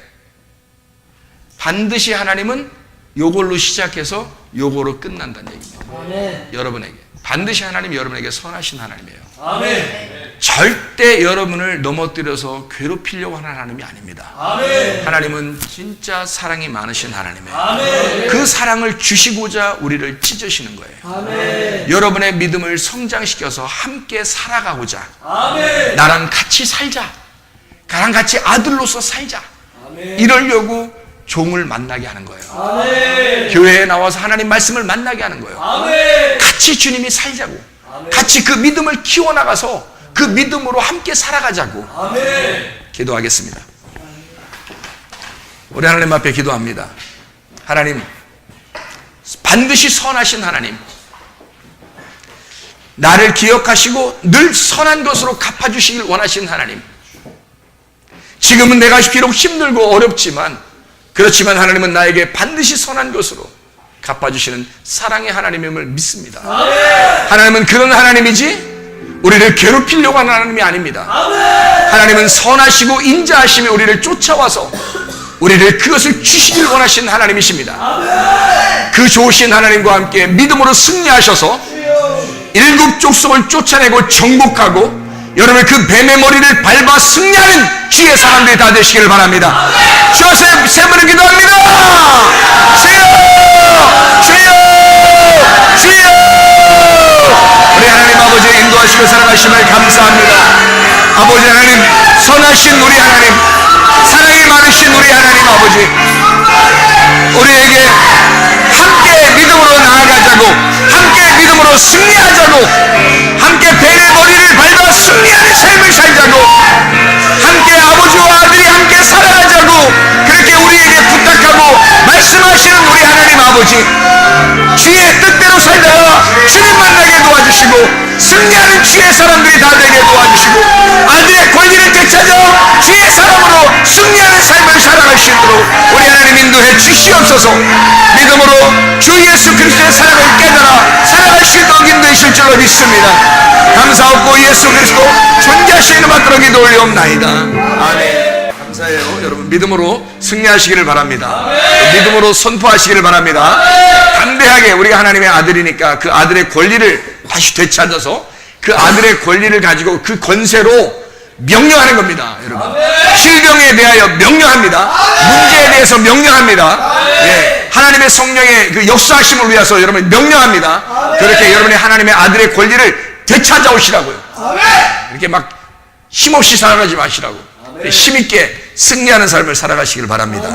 반드시 하나님은 요걸로 시작해서 요거로 끝난다는 얘기입니다. 아멘. 여러분에게. 반드시 하나님이 여러분에게 선하신 하나님이에요. 아멘. 절대 여러분을 넘어뜨려서 괴롭히려고 하는 하나님이 아닙니다. 아멘. 하나님은 진짜 사랑이 많으신 하나님이에요. 아멘. 그 사랑을 주시고자 우리를 찢으시는 거예요. 아멘. 여러분의 믿음을 성장시켜서 함께 살아가고자, 아멘. 나랑 같이 살자, 나랑 같이 아들로서 살자, 아멘. 이러려고 종을 만나게 하는 거예요. 아멘. 교회에 나와서 하나님 말씀을 만나게 하는 거예요. 아멘. 같이 주님이 살자고, 아멘. 같이 그 믿음을 키워나가서 그 믿음으로 함께 살아가자고. 아멘. 기도하겠습니다. 우리 하나님 앞에 기도합니다. 하나님, 반드시 선하신 하나님, 나를 기억하시고 늘 선한 것으로 갚아주시길 원하시는 하나님, 지금은 내가 비록 힘들고 어렵지만, 그렇지만 하나님은 나에게 반드시 선한 것으로 갚아주시는 사랑의 하나님임을 믿습니다. 아멘. 하나님은 그런 하나님이지 우리를 괴롭히려고 하는 하나님이 아닙니다. 아멘. 하나님은 선하시고 인자하시며 우리를 쫓아와서 우리를 그것을 주시길 원하시는 하나님이십니다. 아멘. 그 좋으신 하나님과 함께 믿음으로 승리하셔서 일곱 족속을 쫓아내고 정복하고 여러분 그 뱀의 머리를 밟아 승리하는 주의 사람들이 다 되시기를 바랍니다. 주여 세 번을 기도합니다. 주여, 주여, 주여. 우리 하나님 아버지의 인도하시고 사랑하심을 감사합니다. 아버지 하나님, 선하신 우리 하나님, 사랑이 많으신 우리 하나님 아버지, 우리에게 함께 믿음으로 나아가자고, 함께 믿음으로 승리하자고, 함께 뱀의 머리를 밟아 승리하는 삶을 살자고, 함께 아버지와 아들이 함께 살아가자고 그렇게 우리에게 부탁하고 말씀하시는 우리 하나님 아버지, 주의 뜻대로 살다가 주님 만나게 도와주시고 승리하는 주의 사람들이 다 되게 도와주시고 아들의 권리를 되찾아 주의 사람으로 승리하는 삶을 살아갈 수 있도록 우리 하나님 인도해 주시옵소서. 믿음으로 주 예수 그리스도의 사랑을 깨달아 살아갈 수 있도록 인도해 주실 줄로 믿습니다. 감사하고 예수 그리스도 존재하시는 이름 받들어 기도 올리옵나이다. 아멘. 감사합니다. 감사해요. 여러분 믿음으로 승리하시기를 바랍니다. 믿음으로 선포하시기를 바랍니다. 담대하게 우리가 하나님의 아들이니까 그 아들의 권리를 다시 되찾아서 그 아들의 권리를 가지고 그 권세로 명령하는 겁니다. 여러분 질병에 대하여 명령합니다. 문제에 대해서 명령합니다. 예, 하나님의 성령의 그 역사하심을 위해서 여러분 명령합니다. 그렇게 여러분의 하나님의 아들의 권리를 되찾아오시라고요. 이렇게 막 힘없이 살아가지 마시라고 힘있게 승리하는 삶을 살아가시길 바랍니다.